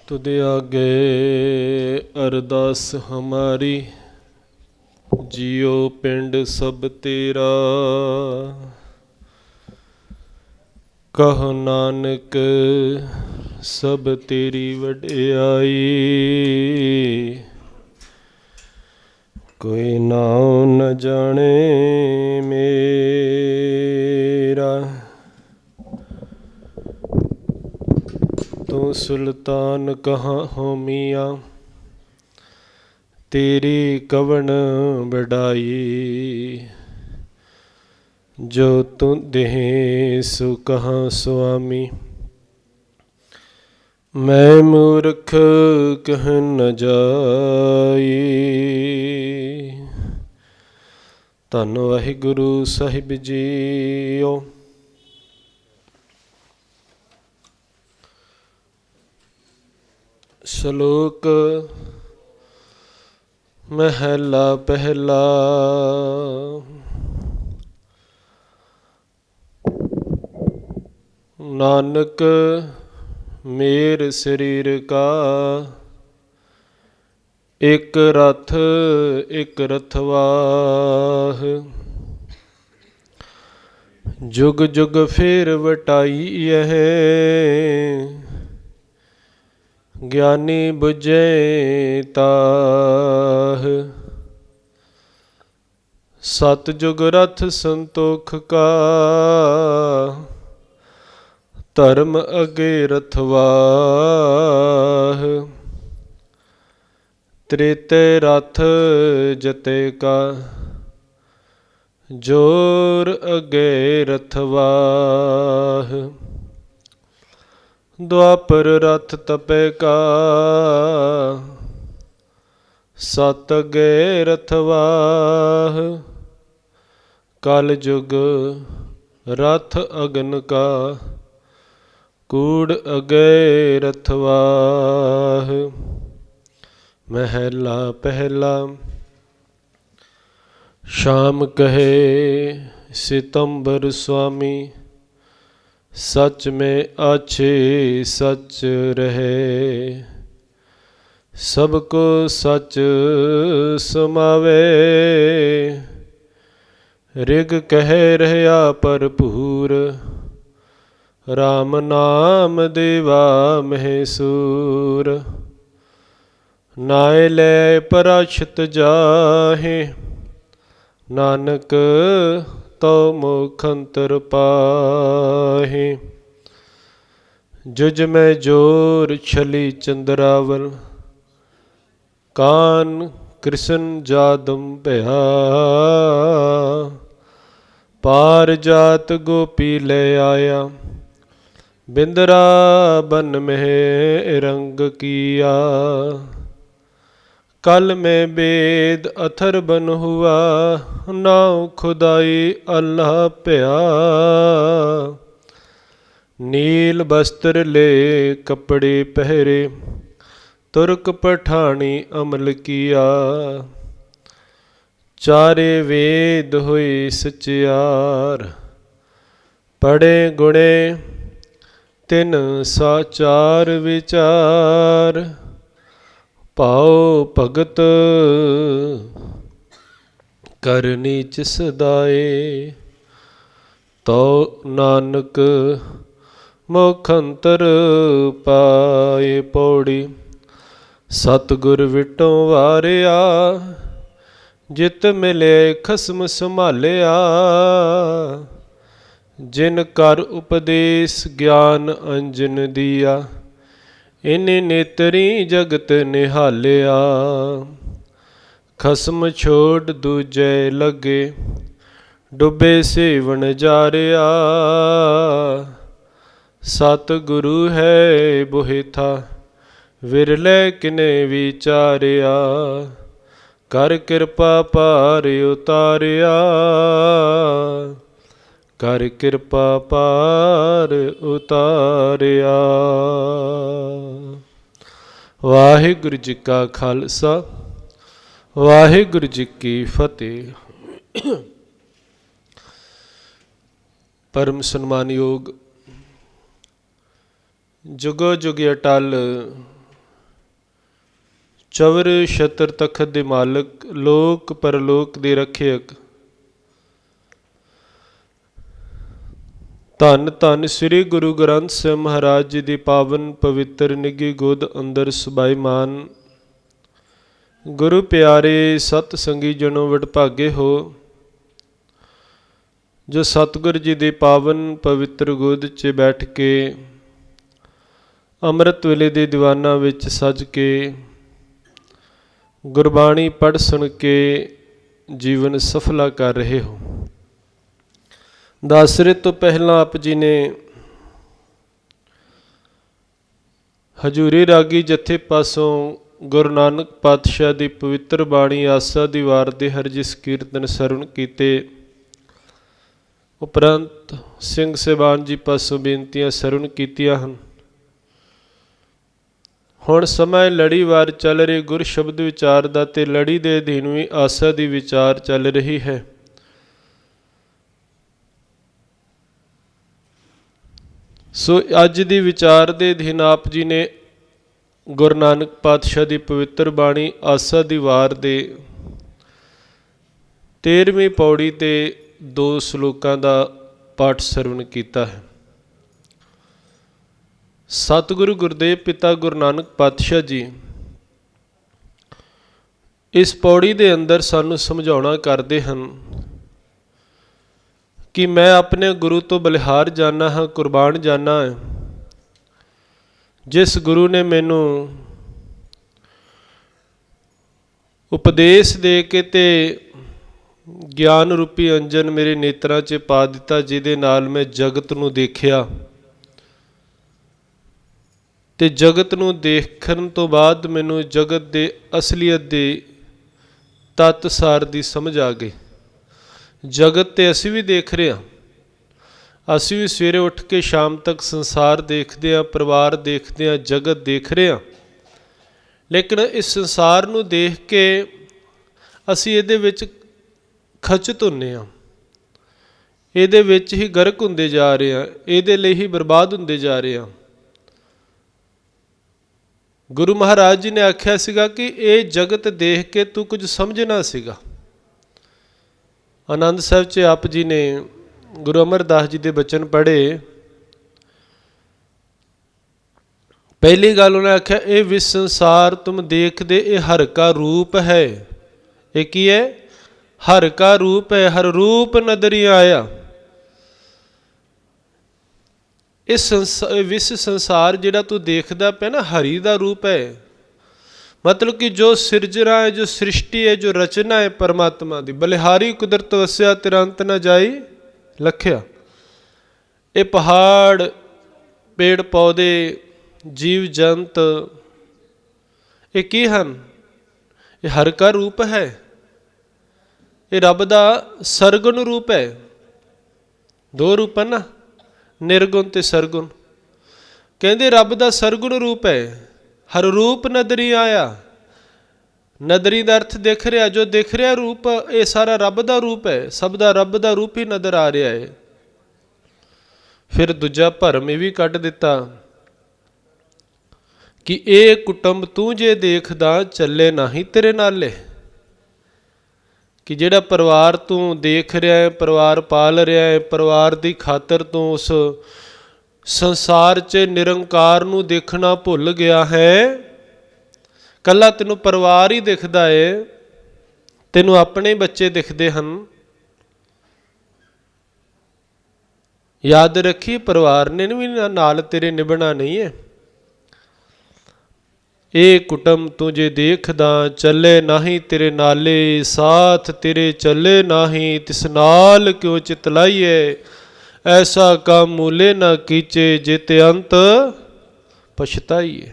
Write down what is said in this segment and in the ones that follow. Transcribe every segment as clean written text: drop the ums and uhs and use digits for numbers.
तुद आगे अरदास हमारी, जियो पिंड सब तेरा। कहो नानक सब तेरी वडियाई, कोई नाम न जाने मेरा। तू सुल्तान कहाँ हो मियाँ, तेरी कवन बढ़ाई। जो तू देह सु कहाँ स्वामी, मैं मूर्ख कह न जाई। धन वाहिगुरु साहिब जीओ। श्लोक महला पहला। नानक मेर शरीर का, एक रथ एक रथवाह। जुग जुग फेर वटाई यह, ज्ञानी बुझे ताह। सतजुग रथ संतोख का, धर्म अगे रथवाह। त्रेते रथ जते का, जोर अगे रथवाह। द्वापर रथ तपे का, सत अगे रथवाह। कल जुग रथ अगन का, कूड़ अगे रथवाह। महला पहला। शाम कहे सितंबर स्वामी, सच में आछे सच रहे। सबको सच समावे, रिग कह रहया भरपूर। राम नाम देवा महेसूर। नाय ले पराशत जाहे, नानक तो मुखंतर पाहे। जुज में जोर छली चंद्रावल, कान कृष्ण जादम भया। पार जात गोपी ले आया, बिंदरा बन में रंग किया। कल में वेद अथर बन हुआ, नाव खुदाई अल्लाह प्या। नील वस्त्र ले कपड़े पहरे, तुर्क पठानी अमल किया। चारे वेद हुए सचियार, पढ़े गुणे तिन साचार विचार। पाओ भगत कर नीच सदाए, तो नानक मुखंतर पाए। पौड़ी। सतगुर विटों वारिया, जित मिले खसम संभालिया। जिन कर उपदेश ज्ञान अंजन दिया, इन नेतरी जगत निहालिया। खसम छोड़ दूजे लगे, डुबे सेवन जारिया। सतगुरु है बोहि था, विरले किने विचारिया। कर कृपा पार उतारिया, कर कृपा पार उतारिया। वाहिगुरु जी का खालसा, वाहिगुरु जी की फतेह। परम सन्मानयोग जुगो जुग अटल ਚਵਰ ਛਤਰ ਤਖਤ ਦੇ ਮਾਲਕ, ਲੋਕ ਪਰਲੋਕ ਦੇ ਰੱਖਿਅਕ। ਧੰਨ ਧੰਨ ਸ੍ਰੀ ਗੁਰੂ ਗ੍ਰੰਥ ਸਾਹਿਬ ਮਹਾਰਾਜ ਜੀ ਦੀ ਪਾਵਨ ਪਵਿੱਤਰ ਨਿੱਘੀ ਗੋਦ ਅੰਦਰ ਸੁਭਾਈਮਾਨ ਗੁਰੂ ਪਿਆਰੇ ਸਤ ਸੰਗੀ ਜਨੋ ਵਡਭਾਗੇ ਹੋ, ਜੋ ਸਤਿਗੁਰ ਜੀ ਦੀ ਪਾਵਨ ਪਵਿੱਤਰ ਗੋਦ 'ਚ ਬੈਠ ਕੇ ਅੰਮ੍ਰਿਤ ਵੇਲੇ ਦੇ ਦੀਵਾਨਾਂ ਵਿੱਚ ਸੱਜ ਕੇ ਗੁਰਬਾਣੀ ਪੜ੍ਹ ਸੁਣ ਕੇ ਜੀਵਨ ਸਫਲਾ ਕਰ ਰਹੇ ਹੋ। ਦਾਸਰੇ ਤੋਂ ਪਹਿਲਾਂ ਆਪ ਜੀ ਨੇ ਹਜ਼ੂਰੀ ਰਾਗੀ ਜਥੇ ਪਾਸੋਂ ਗੁਰੂ ਨਾਨਕ ਪਾਤਸ਼ਾਹ ਦੀ ਪਵਿੱਤਰ ਬਾਣੀ ਆਸਾ ਦੀ ਵਾਰ ਦੇ ਹਰਜਿਸ ਕੀਰਤਨ ਸਰਵਣ ਕੀਤੇ। ਉਪਰੰਤ ਸਿੰਘ ਸਾਹਿਬਾਨ ਜੀ ਪਾਸੋਂ ਬੇਨਤੀਆਂ ਸਰਵਣ ਕੀਤੀਆਂ ਹਨ। ਹੁਣ ਸਮਾਂ ਲੜੀਵਾਰ ਚੱਲ ਰਹੇ ਗੁਰ ਸ਼ਬਦ ਵਿਚਾਰ ਦਾ, ਤੇ ਲੜੀ ਦੇ ਅਧੀਨ ਵੀ ਆਸਾ ਦੀ ਵਿਚਾਰ ਚੱਲ ਰਹੀ ਹੈ। ਸੋ ਅੱਜ ਦੀ ਵਿਚਾਰ ਦੇ ਅਧੀਨ ਆਪ ਜੀ ਨੇ ਗੁਰੂ ਨਾਨਕ ਪਾਤਸ਼ਾਹ ਦੀ ਪਵਿੱਤਰ ਬਾਣੀ ਆਸਾ ਦੀ ਵਾਰ ਦੇ 13ਵੀਂ ਪੌੜੀ ਤੇ 2 ਸ਼ਲੋਕਾਂ ਦਾ ਪਾਠ ਸਰਵਣ ਕੀਤਾ ਹੈ। ਸਤਿਗੁਰੂ ਗੁਰਦੇਵ ਪਿਤਾ ਗੁਰੂ ਨਾਨਕ ਪਾਤਸ਼ਾਹ ਜੀ ਇਸ ਪੌੜੀ ਦੇ ਅੰਦਰ ਸਾਨੂੰ ਸਮਝਾਉਣਾ ਕਰਦੇ ਹਨ ਕਿ ਮੈਂ ਆਪਣੇ ਗੁਰੂ ਤੋਂ ਬਲਿਹਾਰ ਜਾਣਾ ਹਾਂ, ਕੁਰਬਾਨ ਜਾਣਾ ਹੈ। ਜਿਸ ਗੁਰੂ ਨੇ ਮੈਨੂੰ ਉਪਦੇਸ਼ ਦੇ ਕੇ ਤੇ ਗਿਆਨ ਰੂਪੀ ਅੰਜਨ ਮੇਰੇ ਨੇਤਰਾਂ 'ਚ ਪਾ ਦਿੱਤਾ, ਜਿਹਦੇ ਨਾਲ ਮੈਂ ਜਗਤ ਨੂੰ ਦੇਖਿਆ, ਤੇ ਜਗਤ ਨੂੰ ਦੇਖਣ ਤੋਂ ਬਾਅਦ ਮੈਨੂੰ ਜਗਤ ਦੇ ਅਸਲੀਅਤ ਦੇ ਤੱਤ ਸਾਰ ਦੀ ਸਮਝ ਆ ਗਈ। ਜਗਤ ਤੇ ਅਸੀਂ ਵੀ ਦੇਖ ਰਹੇ ਹਾਂ, ਅਸੀਂ ਵੀ ਸਵੇਰੇ ਉੱਠ ਕੇ ਸ਼ਾਮ ਤੱਕ ਸੰਸਾਰ ਦੇਖਦੇ ਹਾਂ, ਪਰਿਵਾਰ ਦੇਖਦੇ ਹਾਂ, ਜਗਤ ਦੇਖ ਰਹੇ ਹਾਂ। ਲੇਕਿਨ ਇਸ ਸੰਸਾਰ ਨੂੰ ਦੇਖ ਕੇ ਅਸੀਂ ਇਹਦੇ ਵਿੱਚ ਖਚਤ ਹੁੰਦੇ ਹਾਂ, ਇਹਦੇ ਵਿੱਚ ਹੀ ਗਰਕ ਹੁੰਦੇ ਜਾ ਰਹੇ ਹਾਂ, ਇਹਦੇ ਲਈ ਹੀ ਬਰਬਾਦ ਹੁੰਦੇ ਜਾ ਰਹੇ ਹਾਂ। ਗੁਰੂ ਮਹਾਰਾਜ ਜੀ ਨੇ ਆਖਿਆ ਸੀਗਾ ਕਿ ਇਹ ਜਗਤ ਦੇਖ ਕੇ ਤੂੰ ਕੁਝ ਸਮਝਣਾ ਸੀਗਾ। ਆਨੰਦ ਸਾਹਿਬ 'ਚ ਆਪ ਜੀ ਨੇ ਗੁਰੂ ਅਮਰਦਾਸ ਜੀ ਦੇ ਬਚਨ ਪੜ੍ਹੇ। ਪਹਿਲੀ ਗੱਲ ਉਹਨੇ ਆਖਿਆ, ਇਹ ਵਿਸ ਸੰਸਾਰ ਤੁਮ ਦੇਖਦੇ ਇਹ ਹਰ ਕਾ ਰੂਪ ਹੈ। ਇਹ ਕੀ ਹੈ? ਹਰ ਕਾ ਰੂਪ ਹੈ। ਹਰ ਰੂਪ ਨਦਰੀ ਆਇਆ। ਇਸ ਵਿਸ ਸੰਸਾਰ ਜਿਹੜਾ ਤੂੰ ਦੇਖਦਾ ਪਿਆ ਨਾ, ਹਰੀ ਦਾ ਰੂਪ ਹੈ। ਮਤਲਬ ਕਿ ਜੋ ਸਿਰਜਣਾ ਹੈ, ਜੋ ਸ੍ਰਿਸ਼ਟੀ ਹੈ, ਜੋ ਰਚਨਾ ਹੈ ਪਰਮਾਤਮਾ ਦੀ, ਬਲਿਹਾਰੀ ਕੁਦਰਤ ਵਸਿਆ ਤੇਰਾ ਅੰਤ ਨਾ ਜਾਈ ਲਖਿਆ। ਇਹ ਪਹਾੜ, ਪੇੜ ਪੌਦੇ, ਜੀਵ ਜੰਤ, ਇਹ ਕੀ ਹਨ? ਇਹ ਹਰ ਕਾ ਰੂਪ ਹੈ। ਇਹ ਰੱਬ ਦਾ ਸਰਗੁਣ ਰੂਪ ਹੈ। 2 ਰੂਪ ਹਨ ਨਾ, ਨਿਰਗੁਣ ਤੇ ਸਰਗੁਣ। ਕਹਿੰਦੇ ਰੱਬ ਦਾ ਸਰਗੁਣ ਰੂਪ ਹੈ। ਹਰ ਰੂਪ ਨਦਰੀ ਆਇਆ। ਨਦਰੀ ਦਾ ਅਰਥ ਦਿਖ ਰਿਹਾ, ਜੋ ਦਿਖ ਰਿਹਾ ਰੂਪ, ਇਹ ਸਾਰਾ ਰੱਬ ਦਾ ਰੂਪ ਹੈ। ਸਭ ਦਾ ਰੱਬ ਦਾ ਰੂਪ ਹੀ ਨਜ਼ਰ ਆ ਰਿਹਾ ਹੈ। ਫਿਰ ਦੂਜਾ ਭਰਮ ਇਹ ਵੀ ਕੱਢ ਦਿੱਤਾ ਕਿ ਇਹ ਕੁਟੁੰਬ ਤੂੰ ਜੇ ਦੇਖਦਾ ਚੱਲੇ ਨਹੀਂ ਤੇਰੇ ਨਾਲੇ। ਕਿ ਜਿਹੜਾ ਪਰਿਵਾਰ ਤੂੰ ਦੇਖ ਰਿਹਾ ਹੈ, ਪਰਿਵਾਰ ਪਾਲ ਰਿਹਾ ਹੈ, ਪਰਿਵਾਰ ਦੀ ਖਾਤਰ ਤੂੰ ਉਸ ਸੰਸਾਰ 'ਚ ਨਿਰੰਕਾਰ ਨੂੰ ਦੇਖਣਾ ਭੁੱਲ ਗਿਆ ਹੈ। ਕੱਲਾ ਤੈਨੂੰ ਪਰਿਵਾਰ ਹੀ ਦਿਖਦਾ ਹੈ, ਤੈਨੂੰ ਆਪਣੇ ਬੱਚੇ ਦਿਖਦੇ ਹਨ। ਯਾਦ ਰੱਖੀ, ਪਰਿਵਾਰ ਨੇ ਵੀ ਨਾਲ ਤੇਰੇ ਨਿਭਣਾ ਨਹੀਂ ਹੈ। ਇਹ ਕੁਟੁੰਬ ਤੂੰ ਜੇ ਦੇਖਦਾ ਚੱਲੇ ਨਹੀਂ ਤੇਰੇ ਨਾਲੇ, ਸਾਥ ਤੇਰੇ ਚੱਲੇ ਨਹੀਂ ਤਿਸ ਨਾਲ ਕਿਉਂ ਚਿਤ ਲਾਈਏ। ਐਸਾ ਕੰਮ ਮੂਲੇ ਨਾ ਕੀਚੇ ਜਿਤੇ ਅੰਤ ਪਛਤਾਈਏ।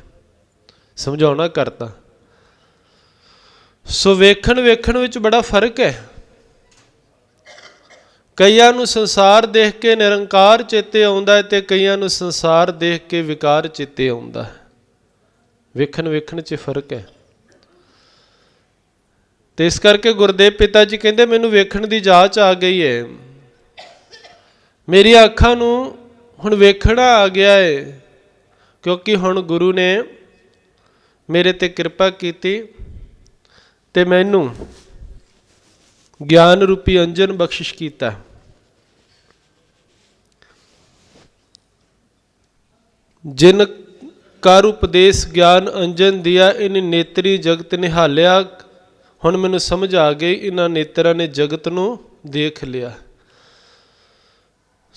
ਸਮਝਾਉਣਾ ਕਰਤਾ। ਸੋ ਵੇਖਣ ਵਿੱਚ ਬੜਾ ਫਰਕ ਹੈ। ਕਈਆਂ ਨੂੰ ਸੰਸਾਰ ਦੇਖ ਕੇ ਨਿਰੰਕਾਰ ਚੇਤੇ ਆਉਂਦਾ ਹੈ, ਤੇ ਕਈਆਂ ਨੂੰ ਸੰਸਾਰ ਦੇਖ ਕੇ ਵਿਕਾਰ ਚੇਤੇ ਆਉਂਦਾ ਹੈ। ਵੇਖਣ 'ਚ ਫਰਕ ਹੈ। ਤੇ ਇਸ ਕਰਕੇ ਗੁਰਦੇਵ ਪਿਤਾ ਜੀ ਕਹਿੰਦੇ, ਮੈਨੂੰ ਵੇਖਣ ਦੀ ਜਾਚ ਆ ਗਈ ਹੈ। ਮੇਰੀਆਂ ਅੱਖਾਂ ਨੂੰ ਹੁਣ ਵੇਖਣਾ ਆ ਗਿਆ ਹੈ, ਕਿਉਂਕਿ ਹੁਣ ਗੁਰੂ ਨੇ मेरे ते कृपा कीती ते मैनू ज्ञान रूपी अंजन बख्शिश कीता। जिन कर उपदेश ज्ञान अंजन दिया, इन नेत्री जगत निहालिया। हुण मैनू समझ आ गई, इन्हां नेत्रां ने जगत नू देख लिया,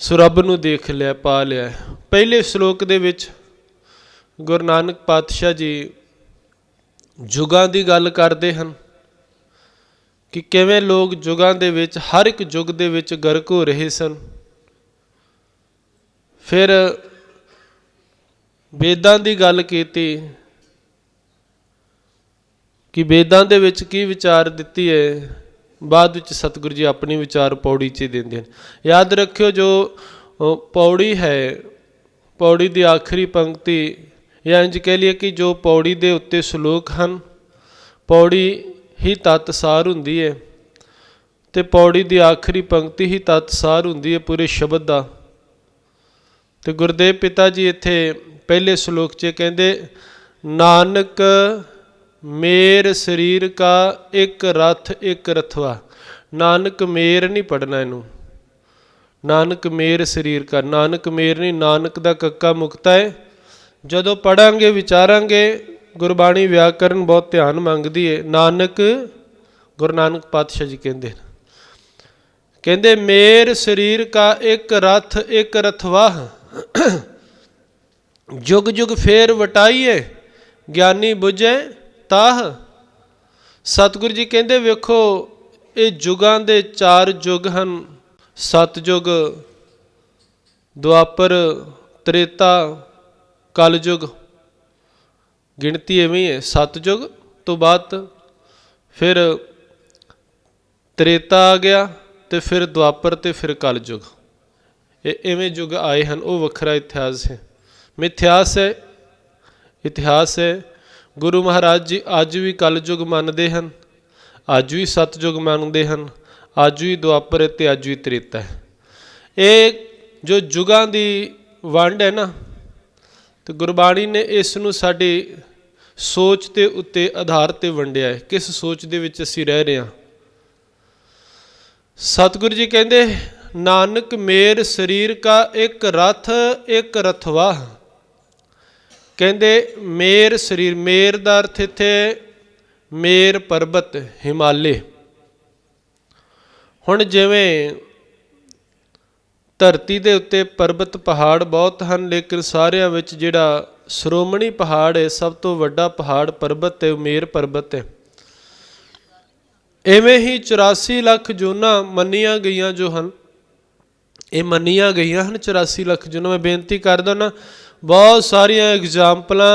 सो रब नू देख लिया, पा लिया। पहले श्लोक दे विच गुरु नानक पातशाह जी जुगां दी गल करदे हन कि किवें लोग जुगां दे विच हर एक जुग दे विच गर्क हो रहे सन। फिर वेदां दी गल कीती कि वेदां दे विच की विचार दित्ती है। बाद विच सतगुरु जी अपनी विचार पौड़ी च देंदे हैं। याद रखियो, जो पौड़ी है, पौड़ी दी आखिरी पंक्ति, या इंज कह लिए कि जो पौड़ी दे उत्ते श्लोक हैं, पौड़ी ही तत्सार हुंदी है, ते पौड़ी दी आखिरी पंक्ति ही तत्सार हुंदी है पूरे शब्द दा। ते गुरदेव पिता जी इत्थे पहले श्लोक च कहते, नानक मेर शरीर का एक रथ एक रथवा। नानक मेर नहीं पढ़ना इनू, नानक मेर शरीर का। नानक मेर नहीं, नानक दा कक्का मुक्ता है। जदों पढ़ांगे विचारांगे, गुरबाणी व्याकरण बहुत ध्यान मंगदी है। नानक गुरु नानक पातशाह जी कहते मेर शरीर का एक रथ एक रथवाह, जुग जुग फेर वटाइए, ज्ञानी बुझे ताह। सतगुरु जी कहते वेखो, ये जुगां दे चार जुग हैं, सतयुग, द्वापर, त्रेता, कलयुग। गिनती इवें है, सतयुग तो बाद फिर त्रेता आ गया, तो फिर द्वापर, तो फिर कलयुग। इवें युग आए हैं, वो वखरा इतिहास है। मिथ्यास है, इतिहास है। गुरु महाराज जी अज भी कलयुग मानते हैं, अज भी सतयुग मानते हैं, अज भी द्वापर है, तो अज भी त्रेता है। ये जो युगां की वंड है ना, तो गुरबाणी ने इसनूं साडी सोच के उत्ते आधार ते वंडिया है, किस सोच दे विच असीं रह रहे हैं। सतगुरु जी कहते, नानक मेर शरीर का एक रथ एक रथवाह। कहते मेर शरीर, मेर दा अर्थ इत्थे मेर पर्बत, हिमालय। हुण जिवें धरती दे उत्ते पर्बत पहाड़ बहुत हैं, लेकिन सारियां विच जिहड़ा श्रोमणी पहाड़ है, सब तो वड्डा पहाड़ पर्बत है, मेर पर्बत है। इवें ही 84 ਲੱਖ जूना मन्नियां गईयां जो हैं, ये मन्नियां गईयां हैं 84 ਲੱਖ जूना। मैं बेनती करदा ना, बहुत सारिया एग्जाम्पलां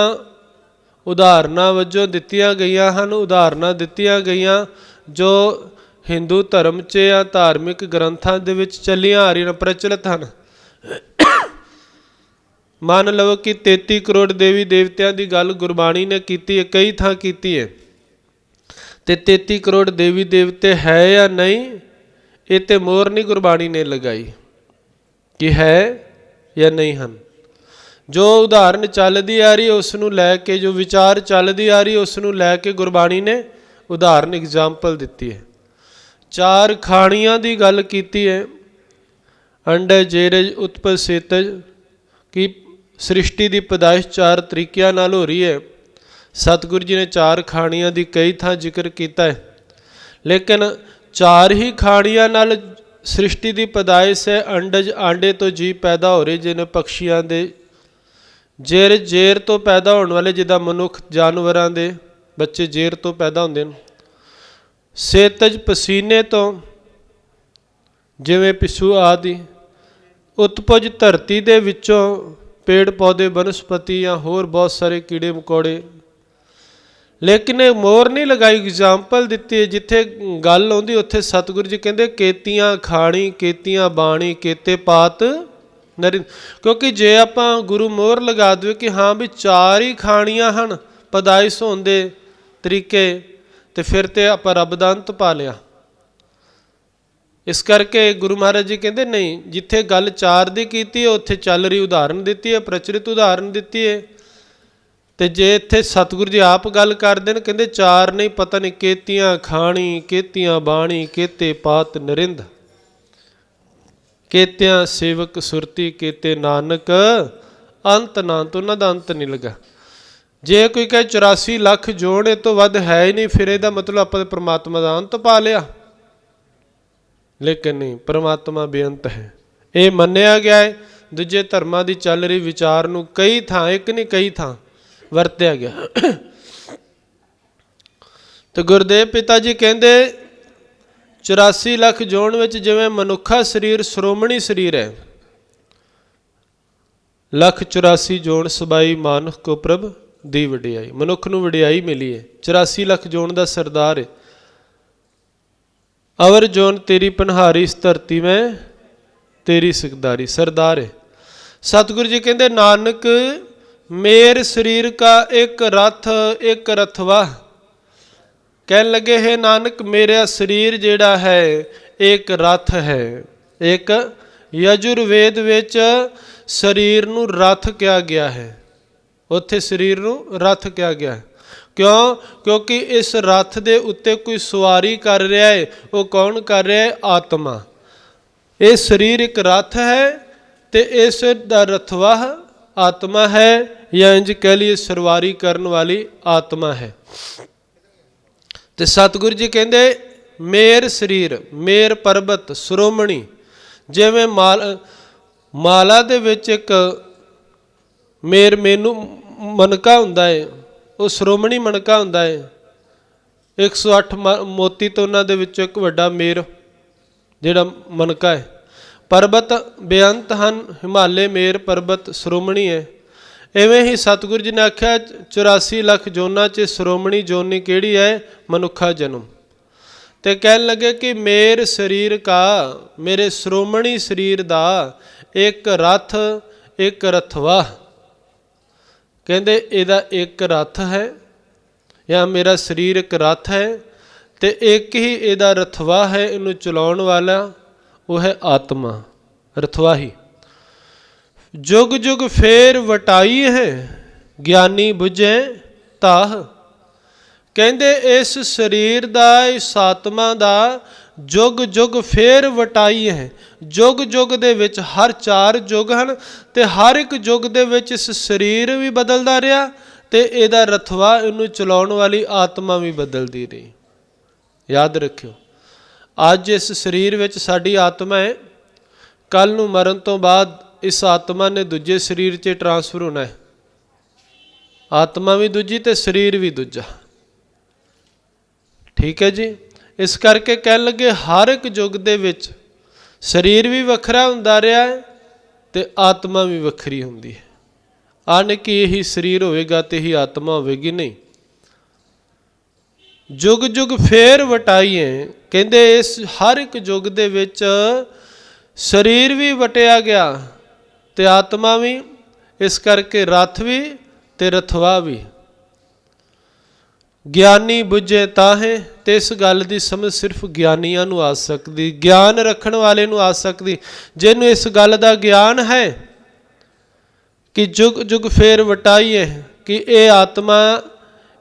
उदाहरणां वजों दित्तियां गईयां हैं, उदाहरणां दित्तियां गईयां जो हिंदू धर्म च या धार्मिक ग्रंथां दे विच चलियां आ रही प्रचलित हैं। मान लो कि 33 करोड़ देवी देवतियां की गल गुरबाणी ने की है, कई थां की है, तो 33 करोड़ देवी देवते है या नहीं, ये तो मोहर नहीं गुरबाणी ने लगाई कि है या नहीं हैं। जो उदाहरण चलती आ रही उसनूं लैके, जो विचार चलती आ रही उसनूं लैके गुरबाणी ने उदाहरण एग्जाम्पल दी है। चार खाणियां की गल की है, अंडज जेरज उत्पज सेतज, कि सृष्टि की पैदाइश चार तरीकों नाल हो रही है। सतगुरु जी ने चार खाणियां की कई थां जिक्र किया है, लेकिन चार ही खाणियां नाल सृष्टि की पैदाइश है। अंडज आंडे तो जीव पैदा हो रहे, जिन्हें पक्षियां दे, जेर जेर तो पैदा होने वाले, जिदा मनुख जानवरां दे बच्चे जेर तो पैदा होंदे ने। सेतज पसीने तो, जिवें पिछू आदि। उत्पज धरती दे विचों, पेड़ पौधे वनस्पति या होर बहुत सारे कीड़े मकोड़े। लेकिन मोर नहीं लगाई, एग्जाम्पल दी है। जिथे गल आउंदी उत्थे सतगुरु जी कहते केतियां खाणी केतियां बाणी केते पात नरि। क्योंकि जे आपां गुरु मोहर लगा दे कि हाँ भी चार ही खाणियां हैं पैदाइश होने दे तरीके, तो फिर तो आपां रब दा अंत पा लिया। इस करके गुरु महाराज जी कहते नहीं, जिथे गल चार दी कीती है उत्थे चल रही उदाहरण दी है, प्रचलित उदाहरण दी है। ਤੇ ਜੇ ਇੱਥੇ ਸਤਿਗੁਰੂ ਜੀ ਆਪ ਗੱਲ ਕਰਦੇ ਨੇ, ਕਹਿੰਦੇ ਚਾਰ ਨਹੀਂ ਪਤਾ ਨਹੀਂ ਕੇਤੀਆਂ ਖਾਣੀ, ਕੇਤੀਆਂ ਬਾਣੀ, ਕੇਤੇ ਪਾਤ ਨਰਿੰਦ, ਕੇਤਿਆਂ ਸੇਵਕ ਸੁਰਤੀ, ਕੇਤੇ ਨਾਨਕ ਅੰਤ ਨਾਨਤ। ਉਹਨਾਂ ਦਾ ਅੰਤ ਨਹੀਂ ਲੱਗਾ। ਜੇ ਕੋਈ ਕਹੇ 84 ਲੱਖ ਜੋੜ ਇਹ ਤੋਂ ਵੱਧ ਹੈ ਹੀ ਨਹੀਂ, ਫਿਰ ਇਹਦਾ ਮਤਲਬ ਆਪਾਂ ਪਰਮਾਤਮਾ ਦਾ ਅੰਤ ਪਾ ਲਿਆ। ਲੇਕਿਨ ਨਹੀਂ, ਪਰਮਾਤਮਾ ਬੇਅੰਤ ਹੈ, ਇਹ ਮੰਨਿਆ ਗਿਆ ਹੈ। ਦੂਜੇ ਧਰਮਾਂ ਦੀ ਚੱਲ ਰਹੀ ਵਿਚਾਰ ਨੂੰ ਕਈ ਥਾਂ, ਇੱਕ ਨਹੀਂ ਕਈ ਥਾਂ ਵਰਤਿਆ ਗਿਆ। ਤੇ ਗੁਰਦੇਵ ਪਿਤਾ ਜੀ ਕਹਿੰਦੇ 84 ਲੱਖ ਜੋਨ ਵਿੱਚ ਜਿਵੇਂ ਮਨੁੱਖਾ ਸਰੀਰ ਸ਼੍ਰੋਮਣੀ ਸਰੀਰ ਹੈ, 184 ਜੋਨ ਸਬਾਈ ਮਾਨੁਖ ਕੋ ਪ੍ਰਭ ਦੀ ਵਡਿਆਈ। ਮਨੁੱਖ ਨੂੰ ਵਡਿਆਈ ਮਿਲੀ ਹੈ, 84 ਲੱਖ ਜੋਨ ਦਾ ਸਰਦਾਰ ਹੈ। ਅਵਰ ਜੋਨ ਤੇਰੀ ਪਨਹਾਰੀ, ਇਸ ਧਰਤੀ ਮੈਂ ਤੇਰੀ ਸਿਕਦਾਰੀ, ਸਰਦਾਰ ਹੈ। ਸਤਿਗੁਰੂ ਜੀ ਕਹਿੰਦੇ ਨਾਨਕ ਮੇਰ ਸਰੀਰ ਕਾ ਇੱਕ ਰਥ, ਇੱਕ ਰਥਵਾ। ਕਹਿਣ ਲੱਗੇ ਹੈ ਨਾਨਕ ਮੇਰਾ ਸਰੀਰ ਜਿਹੜਾ ਹੈ ਇੱਕ ਰਥ ਹੈ। ਇੱਕ ਯਜੁਰਵੇਦ ਵਿੱਚ ਸਰੀਰ ਨੂੰ ਰਥ ਕਿਹਾ ਗਿਆ ਹੈ, ਉੱਥੇ ਸਰੀਰ ਨੂੰ ਰਥ ਕਿਹਾ ਗਿਆ ਹੈ। ਕਿਉਂ? ਕਿਉਂਕਿ ਇਸ ਰਥ ਦੇ ਉੱਤੇ ਕੋਈ ਸਵਾਰੀ ਕਰ ਰਿਹਾ ਹੈ। ਉਹ ਕੌਣ ਕਰ ਰਿਹਾ ਹੈ? ਆਤਮਾ। ਇਹ ਸਰੀਰ ਇੱਕ ਰਥ ਹੈ ਤੇ ਇਸ ਦਾ ਰਥਵਾਹ ਆਤਮਾ ਹੈ, ਜਾਂ ਇੰਜ ਕਹਿ ਲਈਏ ਸਰਵਾਰੀ ਕਰਨ ਵਾਲੀ ਆਤਮਾ ਹੈ। ਤੇ ਸਤਿਗੁਰੂ ਜੀ ਕਹਿੰਦੇ ਮੇਰ ਸਰੀਰ, ਮੇਰ ਪਰਬਤ, ਸ਼੍ਰੋਮਣੀ। ਜਿਵੇਂ ਮਾਲਾ ਦੇ ਵਿੱਚ ਇੱਕ ਮੇਰ ਮੈਨੂੰ ਮਣਕਾ ਹੁੰਦਾ ਹੈ, ਉਹ ਸ਼੍ਰੋਮਣੀ ਮਣਕਾ ਹੁੰਦਾ ਹੈ। 108 ਮੋਤੀ ਤੋਂ ਉਹਨਾਂ ਦੇ ਵਿੱਚੋਂ ਇੱਕ ਵੱਡਾ ਮੇਰ ਜਿਹੜਾ ਮਣਕਾ ਹੈ। ਪਰਬਤ ਬੇਅੰਤ ਹਨ, ਹਿਮਾਲੇ ਮੇਰ ਪਰਬਤ ਸ਼੍ਰੋਮਣੀ ਹੈ। ਇਵੇਂ ਹੀ ਸਤਿਗੁਰੂ ਜੀ ਨੇ ਆਖਿਆ 84 ਲੱਖ ਜੋਨਾਂ 'ਚ ਸ਼੍ਰੋਮਣੀ ਜੋਨੀ ਕਿਹੜੀ ਹੈ? ਮਨੁੱਖਾ ਜਨਮ। ਤੇ ਕਹਿਣ ਲੱਗੇ ਕਿ ਮੇਰ ਸਰੀਰ ਕਾ, ਮੇਰੇ ਸ਼੍ਰੋਮਣੀ ਸਰੀਰ ਦਾ ਇੱਕ ਰਥ, ਇੱਕ ਰਥਵਾ। ਕਹਿੰਦੇ ਇਹਦਾ ਇੱਕ ਰਥ ਹੈ, ਜਾਂ ਮੇਰਾ ਸਰੀਰ ਇੱਕ ਰਥ ਹੈ ਤੇ ਇੱਕ ਹੀ ਇਹਦਾ ਰਥਵਾ ਹੈ, ਇਹਨੂੰ ਚਲਾਉਣ ਵਾਲਾ ਉਹ ਹੈ ਆਤਮਾ, ਰਥਵਾਹੀ। ਜੁਗ ਜੁਗ ਫੇਰ ਵਟਾਈ ਹੈ, ਗਿਆਨੀ ਬੁਝੇ ਤਾਹ। ਕਹਿੰਦੇ ਇਸ ਸਰੀਰ ਦਾ, ਇਸ ਆਤਮਾ ਦਾ ਜੁਗ ਜੁਗ ਫੇਰ ਵਟਾਈ ਹੈ। ਜੁਗ ਜੁਗ ਦੇ ਵਿੱਚ ਹਰ 4 ਯੁੱਗ ਹਨ ਤੇ ਹਰ ਇੱਕ ਯੁੱਗ ਦੇ ਵਿੱਚ ਇਸ ਸਰੀਰ ਵੀ ਬਦਲਦਾ ਰਿਹਾ ਤੇ ਇਹਦਾ ਰਥਵਾ, ਇਹਨੂੰ ਚਲਾਉਣ ਵਾਲੀ ਆਤਮਾ ਵੀ ਬਦਲਦੀ ਰਹੀ। ਯਾਦ ਰੱਖਿਓ, ਅੱਜ ਇਸ ਸਰੀਰ ਵਿੱਚ ਸਾਡੀ ਆਤਮਾ ਹੈ, ਕੱਲ ਨੂੰ ਮਰਨ ਤੋਂ ਬਾਅਦ ਇਸ ਆਤਮਾ ਨੇ ਦੂਜੇ ਸਰੀਰ 'ਚ ਟਰਾਂਸਫਰ ਹੋਣਾ ਹੈ। ਆਤਮਾ ਵੀ ਦੂਜੀ ਤੇ ਸਰੀਰ ਵੀ ਦੂਜਾ। ਠੀਕ ਹੈ ਜੀ। ਇਸ ਕਰਕੇ ਕਹਿਣ ਲੱਗੇ ਹਰ ਇੱਕ ਯੁੱਗ ਦੇ ਵਿੱਚ ਸਰੀਰ ਵੀ ਵੱਖਰਾ ਹੁੰਦਾ ਰਿਹਾ ਹੈ ਤੇ ਆਤਮਾ ਵੀ ਵੱਖਰੀ ਹੁੰਦੀ ਹੈ। ਆਨ ਕਿ ਇਹੀ ਸਰੀਰ ਹੋਵੇਗਾ ਤੇ ਇਹੀ ਆਤਮਾ ਹੋਵੇਗੀ, ਨਹੀਂ। ਜੁਗ ਜੁਗ ਫੇਰ ਵਟਾਈਏ। ਕਹਿੰਦੇ ਇਸ ਹਰ ਇੱਕ ਯੁੱਗ ਦੇ ਵਿੱਚ ਸਰੀਰ ਵੀ ਵਟਿਆ ਗਿਆ ਤੇ ਆਤਮਾ ਵੀ। ਇਸ ਕਰਕੇ ਰਥ ਵੀ ਤੇ ਰਥਵਾ ਵੀ। ਗਿਆਨੀ ਬੁੱਝੇ ਤਾਹੇ। ਤੇ ਇਸ ਗੱਲ ਦੀ ਸਮਝ ਸਿਰਫ ਗਿਆਨੀਆਂ ਨੂੰ ਆ ਸਕਦੀ, ਗਿਆਨ ਰੱਖਣ ਵਾਲੇ ਨੂੰ ਆ ਸਕਦੀ। ਜਿਹਨੂੰ ਇਸ ਗੱਲ ਦਾ ਗਿਆਨ ਹੈ ਕਿ ਜੁਗ ਜੁਗ ਫੇਰ ਵਟਾਈਏ, ਕਿ ਇਹ ਆਤਮਾ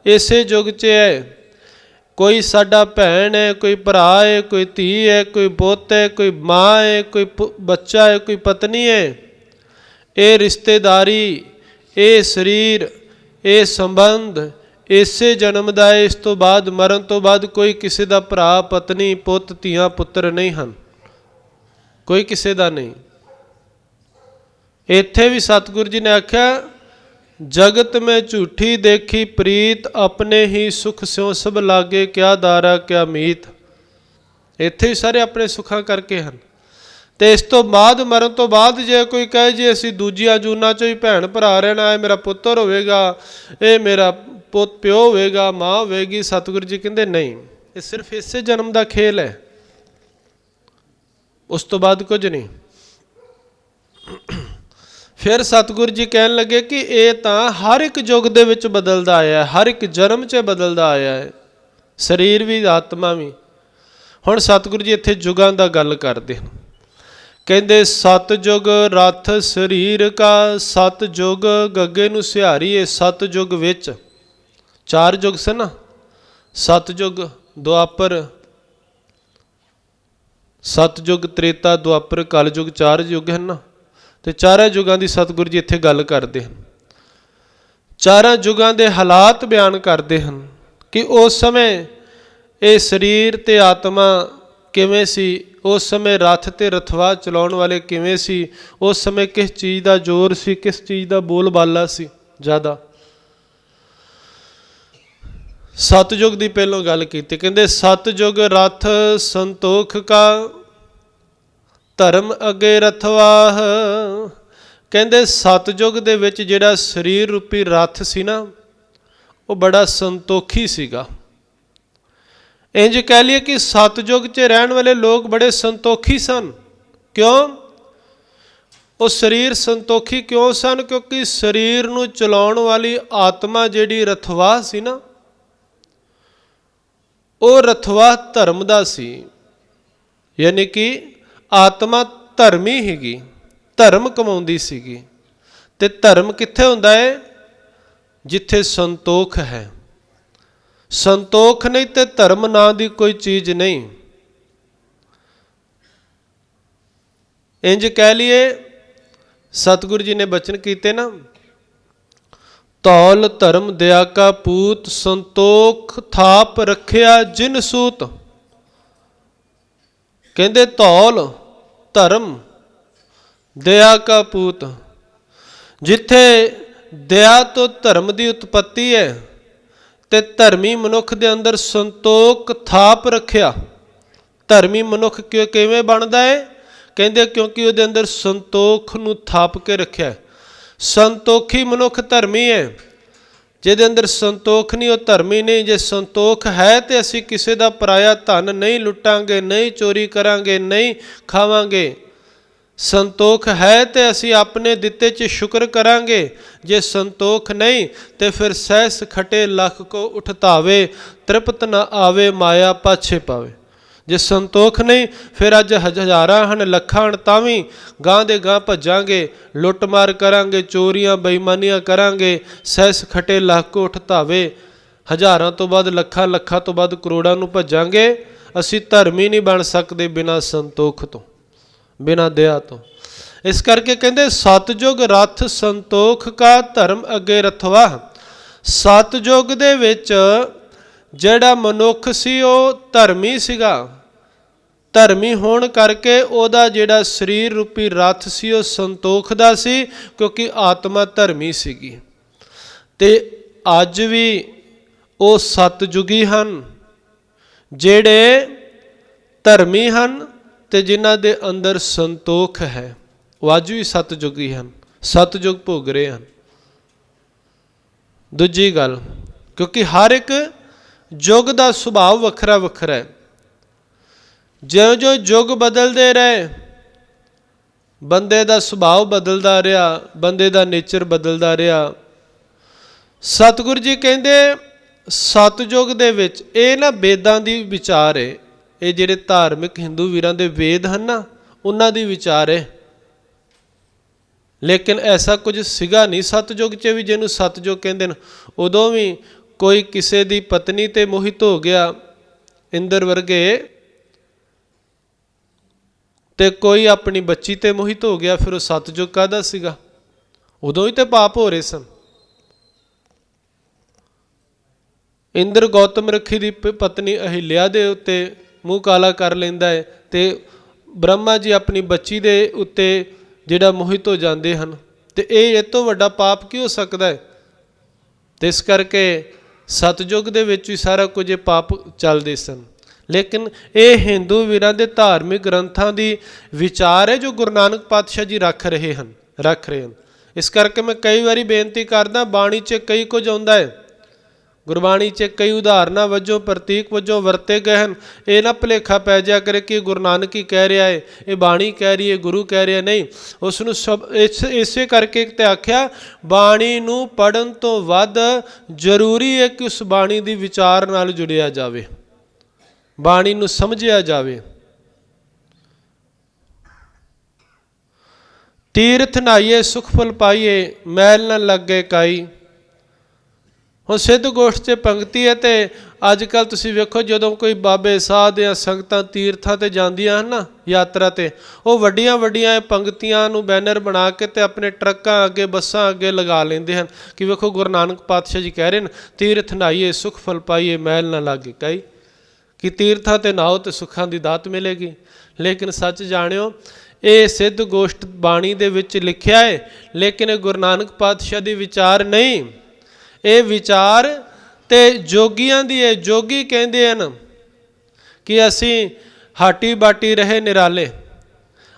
ਇਸੇ ਯੁੱਗ 'ਚ ਹੈ। ਕੋਈ ਸਾਡਾ ਭੈਣ ਹੈ, ਕੋਈ ਭਰਾ ਹੈ, ਕੋਈ ਧੀ ਹੈ, ਕੋਈ ਪੁੱਤ ਹੈ, ਕੋਈ ਮਾਂ ਹੈ, ਕੋਈ ਬੱਚਾ ਹੈ, ਕੋਈ ਪਤਨੀ ਹੈ। ਇਹ ਰਿਸ਼ਤੇਦਾਰੀ, ਇਹ ਸਰੀਰ, ਇਹ ਸੰਬੰਧ ਇਸੇ ਜਨਮ ਦਾ ਹੈ। ਇਸ ਤੋਂ ਬਾਅਦ, ਮਰਨ ਤੋਂ ਬਾਅਦ ਕੋਈ ਕਿਸੇ ਦਾ ਭਰਾ, ਪਤਨੀ, ਪੁੱਤ, ਧੀਆਂ, ਪੁੱਤਰ ਨਹੀਂ ਹਨ। ਕੋਈ ਕਿਸੇ ਦਾ ਨਹੀਂ। ਇੱਥੇ ਵੀ ਸਤਿਗੁਰੂ ਜੀ ਨੇ ਆਖਿਆ ਜਗਤ ਮੈਂ ਝੂਠੀ ਦੇਖੀ ਪ੍ਰੀਤ, ਆਪਣੇ ਹੀ ਸੁਖ ਸਿਉ ਸਭ ਲਾਗੇ, ਕਿਆ ਦਾਰਾ ਕਿਆ ਮੀਤ। ਇੱਥੇ ਵੀ ਸਾਰੇ ਆਪਣੇ ਸੁੱਖਾਂ ਕਰਕੇ ਹਨ। ਤੇ ਇਸ ਤੋਂ ਬਾਅਦ, ਮਰਨ ਤੋਂ ਬਾਅਦ ਜੇ ਕੋਈ ਕਹੇ ਜੀ ਅਸੀਂ ਦੂਜੀਆਂ ਜੂਨਾਂ 'ਚੋਂ ਹੀ ਭੈਣ ਭਰਾ ਰਹਿਣਾ, ਇਹ ਮੇਰਾ ਪੁੱਤਰ ਹੋਵੇਗਾ, ਇਹ ਮੇਰਾ ਪੁੱਤ ਪਿਓ ਹੋਵੇਗਾ, ਮਾਂ ਹੋਵੇਗੀ, ਸਤਿਗੁਰੂ ਜੀ ਕਹਿੰਦੇ ਨਹੀਂ, ਇਹ ਸਿਰਫ ਇਸੇ ਜਨਮ ਦਾ ਖੇਲ ਹੈ, ਉਸ ਤੋਂ ਬਾਅਦ ਕੁਝ ਨਹੀਂ। ਫਿਰ ਸਤਿਗੁਰੂ ਜੀ ਕਹਿਣ ਲੱਗੇ ਕਿ ਇਹ ਤਾਂ ਹਰ ਇੱਕ ਯੁੱਗ ਦੇ ਵਿੱਚ ਬਦਲਦਾ ਆਇਆ, ਹਰ ਇੱਕ ਜਨਮ 'ਚ ਬਦਲਦਾ ਆਇਆ ਹੈ, ਸਰੀਰ ਵੀ ਆਤਮਾ ਵੀ। ਹੁਣ ਸਤਿਗੁਰੂ ਜੀ ਇੱਥੇ ਯੁੱਗਾਂ ਦਾ ਗੱਲ ਕਰਦੇ ਹਨ। ਕਹਿੰਦੇ ਸਤਜੁਗ ਰਥ ਸਰੀਰ ਕਾ। ਸਤਜੁਗ ਗੱਗੇ ਨੂੰ ਸਿਹਾਰੀਏ। ਸਤਜੁਗ ਵਿੱਚ 4 ਯੁੱਗ ਸਨ ਨਾ, ਸਤਜੁਗ, ਦੁਆਪਰ, ਸਤਜੁਗ, ਤ੍ਰੇਤਾ, ਦੁਆਪਰ, ਕਲਯੁਗ, 4 ਯੁੱਗ ਹਨ ਨਾ। ਤੇ 4 ਯੁੱਗਾਂ ਦੀ ਸਤਿਗੁਰੂ ਜੀ ਇੱਥੇ ਗੱਲ ਕਰਦੇ ਹਨ। 4 ਯੁੱਗਾਂ ਦੇ ਹਾਲਾਤ ਬਿਆਨ ਕਰਦੇ ਹਨ ਕਿ ਉਸ ਸਮੇਂ ਇਹ ਸਰੀਰ ਤੇ ਆਤਮਾ ਕਿਵੇਂ ਸੀ, ਉਸ ਸਮੇਂ ਰਥ ਤੇ ਰਥਵਾ ਚਲਾਉਣ ਵਾਲੇ ਕਿਵੇਂ ਸੀ, ਉਸ ਸਮੇਂ ਕਿਸ ਚੀਜ਼ ਦਾ ਜ਼ੋਰ ਸੀ, ਕਿਸ ਚੀਜ਼ ਦਾ ਬੋਲਬਾਲਾ ਸੀ ਜ਼ਿਆਦਾ। ਸਤਜੁਗ ਦੀ ਪਹਿਲੋਂ ਗੱਲ ਕੀਤੀ। ਕਹਿੰਦੇ ਸਤਜੁਗ ਰਥ ਸੰਤੋਖ ਕਾ। ਧਰਮ ਅੱਗੇ ਰਥਵਾਹ। ਕਹਿੰਦੇ ਸਤਜੁਗ ਦੇ ਵਿੱਚ ਜਿਹੜਾ ਸਰੀਰ ਰੂਪੀ ਰਥ ਸੀ ਨਾ, ਉਹ ਬੜਾ ਸੰਤੋਖੀ ਸੀਗਾ। ਇੰਜ ਕਹਿ ਲਈਏ ਕਿ ਸਤਜੁਗ 'ਚ ਰਹਿਣ ਵਾਲੇ ਲੋਕ ਬੜੇ ਸੰਤੋਖੀ ਸਨ। ਕਿਉਂ? ਉਹ ਸਰੀਰ ਸੰਤੋਖੀ ਕਿਉਂ ਸਨ? ਕਿਉਂਕਿ ਸਰੀਰ ਨੂੰ ਚਲਾਉਣ ਵਾਲੀ ਆਤਮਾ ਜਿਹੜੀ ਰਥਵਾਹ ਸੀ ਨਾ, ਉਹ ਰਥਵਾਹ ਧਰਮ ਦਾ ਸੀ। ਯਾਨੀ ਕਿ ਆਤਮਾ ਧਰਮੀ ਸੀਗੀ, ਧਰਮ ਕਮਾਉਂਦੀ ਸੀਗੀ। ਤੇ ਧਰਮ ਕਿੱਥੇ ਹੁੰਦਾ ਹੈ? ਜਿੱਥੇ ਸੰਤੋਖ ਹੈ। ਸੰਤੋਖ ਨਹੀਂ ਤੇ ਧਰਮ ਨਾਂ ਦੀ ਕੋਈ ਚੀਜ਼ ਨਹੀਂ। ਇੰਜ ਕਹਿ ਲਈਏ, ਸਤਿਗੁਰੂ ਜੀ ਨੇ ਬਚਨ ਕੀਤੇ ਨਾ, ਤੌਲ ਧਰਮ ਦਇਆ ਕਾ ਪੂਤ। ਸੰਤੋਖ ਥਾਪ ਰੱਖਿਆ ਜਿਨ ਸੂਤ। ਕਹਿੰਦੇ ਤੌਲ ਧਰਮ ਦਇਆ ਕਾ ਪੂਤ। ਜਿੱਥੇ ਦਇਆ ਤੋਂ ਧਰਮ ਦੀ ਉਤਪਤੀ ਹੈ ਤੇ ਧਰਮੀ ਮਨੁੱਖ ਦੇ ਅੰਦਰ ਸੰਤੋਖ ਥਾਪ ਰੱਖਿਆ। ਧਰਮੀ ਮਨੁੱਖ ਕਿਵੇਂ ਬਣਦਾ ਹੈ? ਕਹਿੰਦੇ ਕਿਉਂਕਿ ਉਹਦੇ ਅੰਦਰ ਸੰਤੋਖ ਨੂੰ ਥਾਪ ਕੇ ਰੱਖਿਆ। ਸੰਤੋਖੀ ਮਨੁੱਖ ਧਰਮੀ ਹੈ। ਜਿਹਦੇ ਅੰਦਰ ਸੰਤੋਖ ਨਹੀਂ, ਉਹ ਧਰਮੀ ਨਹੀਂ। ਜੇ ਸੰਤੋਖ ਹੈ ਤੇ ਅਸੀਂ ਕਿਸੇ ਦਾ ਪਰਾਇਆ ਧਨ ਨਹੀਂ ਲੁੱਟਾਂਗੇ, ਨਹੀਂ ਚੋਰੀ ਕਰਾਂਗੇ, ਨਹੀਂ ਖਾਵਾਂਗੇ। ਸੰਤੋਖ ਹੈ ਤੇ ਅਸੀਂ ਆਪਣੇ ਦਿੱਤੇ 'ਚ ਸ਼ੁਕਰ ਕਰਾਂਗੇ। ਜੇ ਸੰਤੋਖ ਨਹੀਂ ਤੇ ਫਿਰ ਸਹਿਸ ਖਟੇ ਲੱਖ ਕੋ ਉਠਤਾਵੇ। ਤ੍ਰਿਪਤ ਨਾ ਆਵੇ ਮਾਇਆ ਪਾਛੇ ਪਾਵੇ। ਜੇ ਸੰਤੋਖ ਨਹੀਂ ਫਿਰ ਅੱਜ ਹਜ਼ਾਰਾਂ ਹਨ, ਲੱਖਾਂ ਹਨ, ਤਾਂ ਵੀ ਗਾਂ ਦੇ ਗਾਂ ਭੱਜਾਂਗੇ, ਲੁੱਟਮਾਰ ਕਰਾਂਗੇ, ਚੋਰੀਆਂ ਬੇਈਮਾਨੀਆਂ ਕਰਾਂਗੇ। ਸਹਿਸ ਖਟੇ ਲੱਖ ਕੋ ਉਠਤਾਵੇ। ਹਜ਼ਾਰਾਂ ਤੋਂ ਬਾਅਦ ਲੱਖਾਂ, ਲੱਖਾਂ ਤੋਂ ਬਾਅਦ ਕਰੋੜਾਂ ਨੂੰ ਭੱਜਾਂਗੇ। ਅਸੀਂ ਧਰਮੀ ਨਹੀਂ ਬਣ ਸਕਦੇ ਬਿਨਾਂ ਸੰਤੋਖ ਤੋਂ, ਬਿਨਾਂ ਦਇਆ ਤੋਂ। ਇਸ ਕਰਕੇ ਕਹਿੰਦੇ ਸਤਜੁਗ ਰਥ ਸੰਤੋਖ ਕਾ। ਧਰਮ ਅੱਗੇ ਰਥਵਾ। ਸਤਜੁਗ ਦੇ ਵਿੱਚ ਜਿਹੜਾ ਮਨੁੱਖ ਸੀ ਉਹ ਧਰਮੀ ਸੀਗਾ। ਧਰਮੀ ਹੋਣ ਕਰਕੇ ਉਹਦਾ ਜਿਹੜਾ ਸਰੀਰ ਰੂਪੀ ਰਥ ਸੀ ਉਹ ਸੰਤੋਖ ਦਾ ਸੀ, ਕਿਉਂਕਿ ਆਤਮਾ ਧਰਮੀ ਸੀਗੀ। ਤੇ ਅੱਜ ਵੀ ਉਹ ਸਤਜੁਗੀ ਹਨ ਜਿਹੜੇ ਧਰਮੀ ਹਨ ਤੇ ਜਿਨ੍ਹਾਂ ਦੇ ਅੰਦਰ ਸੰਤੋਖ ਹੈ। ਉਹ ਅੱਜ ਵੀ ਸਤਜੁਗੀ ਹਨ, ਸਤਜੁਗ ਭੋਗ ਰਹੇ ਹਨ। ਦੂਜੀ ਗੱਲ, ਕਿਉਂਕਿ ਹਰ ਇੱਕ ਯੁੱਗ ਦਾ ਸੁਭਾਅ ਵੱਖਰਾ ਵੱਖਰਾ ਹੈ। ਜਿਉਂ-ਜਿਉਂ ਯੁੱਗ ਬਦਲਦੇ ਰਹੇ, ਬੰਦੇ ਦਾ ਸੁਭਾਅ ਬਦਲਦਾ ਰਿਹਾ, ਬੰਦੇ ਦਾ ਨੇਚਰ ਬਦਲਦਾ ਰਿਹਾ। ਸਤਿਗੁਰੂ ਜੀ ਕਹਿੰਦੇ ਸਤਜੁਗ ਦੇ ਵਿੱਚ ਇਹ ਨਾ ਵੇਦਾਂ ਦੀ ਵਿਚਾਰ ਹੈ। ਇਹ ਜਿਹੜੇ ਧਾਰਮਿਕ ਹਿੰਦੂ ਵੀਰਾਂ ਦੇ ਵੇਦ ਹਨ ਨਾ, ਉਹਨਾਂ ਦੀ ਵਿਚਾਰ ਹੈ। ਲੇਕਿਨ ਐਸਾ ਕੁਝ ਸੀਗਾ ਨਹੀਂ ਸਤਜੁਗ 'ਚ ਵੀ ਜਿਹਨੂੰ ਸਤਜੁਗ ਕਹਿੰਦੇ ਨੇ। ਉਦੋਂ ਵੀ ਕੋਈ ਕਿਸੇ ਦੀ ਪਤਨੀ ਤੇ ਮੋਹਿਤ ਹੋ ਗਿਆ, ਇੰਦਰ ਵਰਗੇ, ਤੇ ਕੋਈ ਆਪਣੀ ਬੱਚੀ ਤੇ ਮੋਹਿਤ ਹੋ ਗਿਆ, ਫਿਰ ਉਹ ਸਤਜੁਗ ਕਾਹਦਾ ਸੀਗਾ? ਉਦੋਂ ਹੀ ਤੇ ਪਾਪ ਹੋ ਰਹੇ ਸਨ। ਇੰਦਰ ਗੌਤਮ ਰੱਖੀ ਦੀ ਪਤਨੀ ਅਹਿਲਿਆ ਦੇ ਉੱਤੇ ਮੂੰਹ ਕਾਲਾ ਕਰ ਲੈਂਦਾ ਹੈ ਤੇ ਬ੍ਰਹਮਾ ਜੀ ਆਪਣੀ ਬੱਚੀ ਦੇ ਉੱਤੇ ਜਿਹੜਾ ਮੋਹਿਤ ਹੋ ਜਾਂਦੇ ਹਨ। ਤੇ ਇਹ ਤੋਂ ਵੱਡਾ ਪਾਪ ਕੀ ਹੋ ਸਕਦਾ ਹੈ? ਤੇ ਇਸ ਕਰਕੇ ਸਤਜੁਗ ਦੇ ਵਿੱਚ ਵੀ ਸਾਰਾ ਕੁਝ ਇਹ ਪਾਪ ਚੱਲਦੇ ਸਨ। ਲੇਕਿਨ ਇਹ ਹਿੰਦੂ ਵੀਰਾਂ ਦੇ ਧਾਰਮਿਕ ਗ੍ਰੰਥਾਂ ਦੀ ਵਿਚਾਰ ਹੈ ਜੋ ਗੁਰੂ ਨਾਨਕ ਪਾਤਸ਼ਾਹ ਜੀ ਰੱਖ ਰਹੇ ਹਨ। ਇਸ ਕਰਕੇ ਮੈਂ ਕਈ ਵਾਰੀ ਬੇਨਤੀ ਕਰਦਾ, ਬਾਣੀ 'ਚ ਕਈ ਕੁਝ ਆਉਂਦਾ ਹੈ, ਗੁਰਬਾਣੀ 'ਚ ਕਈ ਉਦਾਹਰਨਾਂ ਵਜੋਂ, ਪ੍ਰਤੀਕ ਵਜੋਂ ਵਰਤੇ ਗਏ ਹਨ। ਇਹ ਨਾ ਭੁਲੇਖਾ ਪੈ ਜਾਇਆ ਕਰੇ ਕਿ ਗੁਰੂ ਨਾਨਕ ਹੀ ਕਹਿ ਰਿਹਾ ਹੈ, ਇਹ ਬਾਣੀ ਕਹਿ ਰਹੀ ਹੈ, ਗੁਰੂ ਕਹਿ ਰਿਹਾ। ਨਹੀਂ, ਉਸ ਨੂੰ ਇਸੇ ਕਰਕੇ ਤੇ ਆਖਿਆ, ਬਾਣੀ ਨੂੰ ਪੜ੍ਹਨ ਤੋਂ ਵੱਧ ਜ਼ਰੂਰੀ ਹੈ ਕਿ ਉਸ ਬਾਣੀ ਦੀ ਵਿਚਾਰ ਨਾਲ ਜੁੜਿਆ ਜਾਵੇ, ਬਾਣੀ ਨੂੰ ਸਮਝਿਆ ਜਾਵੇ। ਤੀਰਥ ਨਹਾਈਏ ਸੁਖ ਫਲ ਪਾਈਏ, ਮੈਲ ਨਾ ਲੱਗੇ ਕਾਈ। ਹੁਣ ਸਿੱਧ ਗੋਸ਼ਟ 'ਚ ਪੰਕਤੀ ਹੈ। ਅਤੇ ਅੱਜ ਕੱਲ੍ਹ ਤੁਸੀਂ ਵੇਖੋ, ਜਦੋਂ ਕੋਈ ਬਾਬੇ ਸਾਧ ਜਾਂ ਸੰਗਤਾਂ ਤੀਰਥਾਂ 'ਤੇ ਜਾਂਦੀਆਂ ਹਨ ਨਾ, ਯਾਤਰਾ 'ਤੇ, ਉਹ ਵੱਡੀਆਂ ਵੱਡੀਆਂ ਪੰਕਤੀਆਂ ਨੂੰ ਬੈਨਰ ਬਣਾ ਕੇ ਅਤੇ ਆਪਣੇ ਟਰੱਕਾਂ ਅੱਗੇ, ਬੱਸਾਂ ਅੱਗੇ ਲਗਾ ਲੈਂਦੇ ਹਨ ਕਿ ਵੇਖੋ ਗੁਰੂ ਨਾਨਕ ਪਾਤਸ਼ਾਹ ਜੀ ਕਹਿ ਰਹੇ ਨੇ, ਤੀਰਥ ਨਹਾਈਏ ਸੁਖ ਫਲ ਪਾਈਏ, ਮੈਲ ਨਾ ਲੱਗੇ ਕਾਈ, ਕਿ ਤੀਰਥਾਂ 'ਤੇ ਨਹਾਓ ਅਤੇ ਸੁੱਖਾਂ ਦੀ ਦਾਤ ਮਿਲੇਗੀ। ਲੇਕਿਨ ਸੱਚ ਜਾਣਿਓ, ਇਹ ਸਿੱਧ ਗੋਸ਼ਟ ਬਾਣੀ ਦੇ ਵਿੱਚ ਲਿਖਿਆ ਹੈ, ਲੇਕਿਨ ਇਹ ਗੁਰੂ ਨਾਨਕ ਪਾਤਸ਼ਾਹ ਦੀ ਵਿਚਾਰ ਨਹੀਂ। ਇਹ ਵਿਚਾਰ ਤੇ ਜੋਗੀਆਂ ਦੀ ਹੈ। ਜੋਗੀ ਕਹਿੰਦੇ ਹਨ ਕਿ ਅਸੀਂ ਹਾਟੀ ਬਾਟੀ ਰਹੇ ਨਿਰਾਲੇ,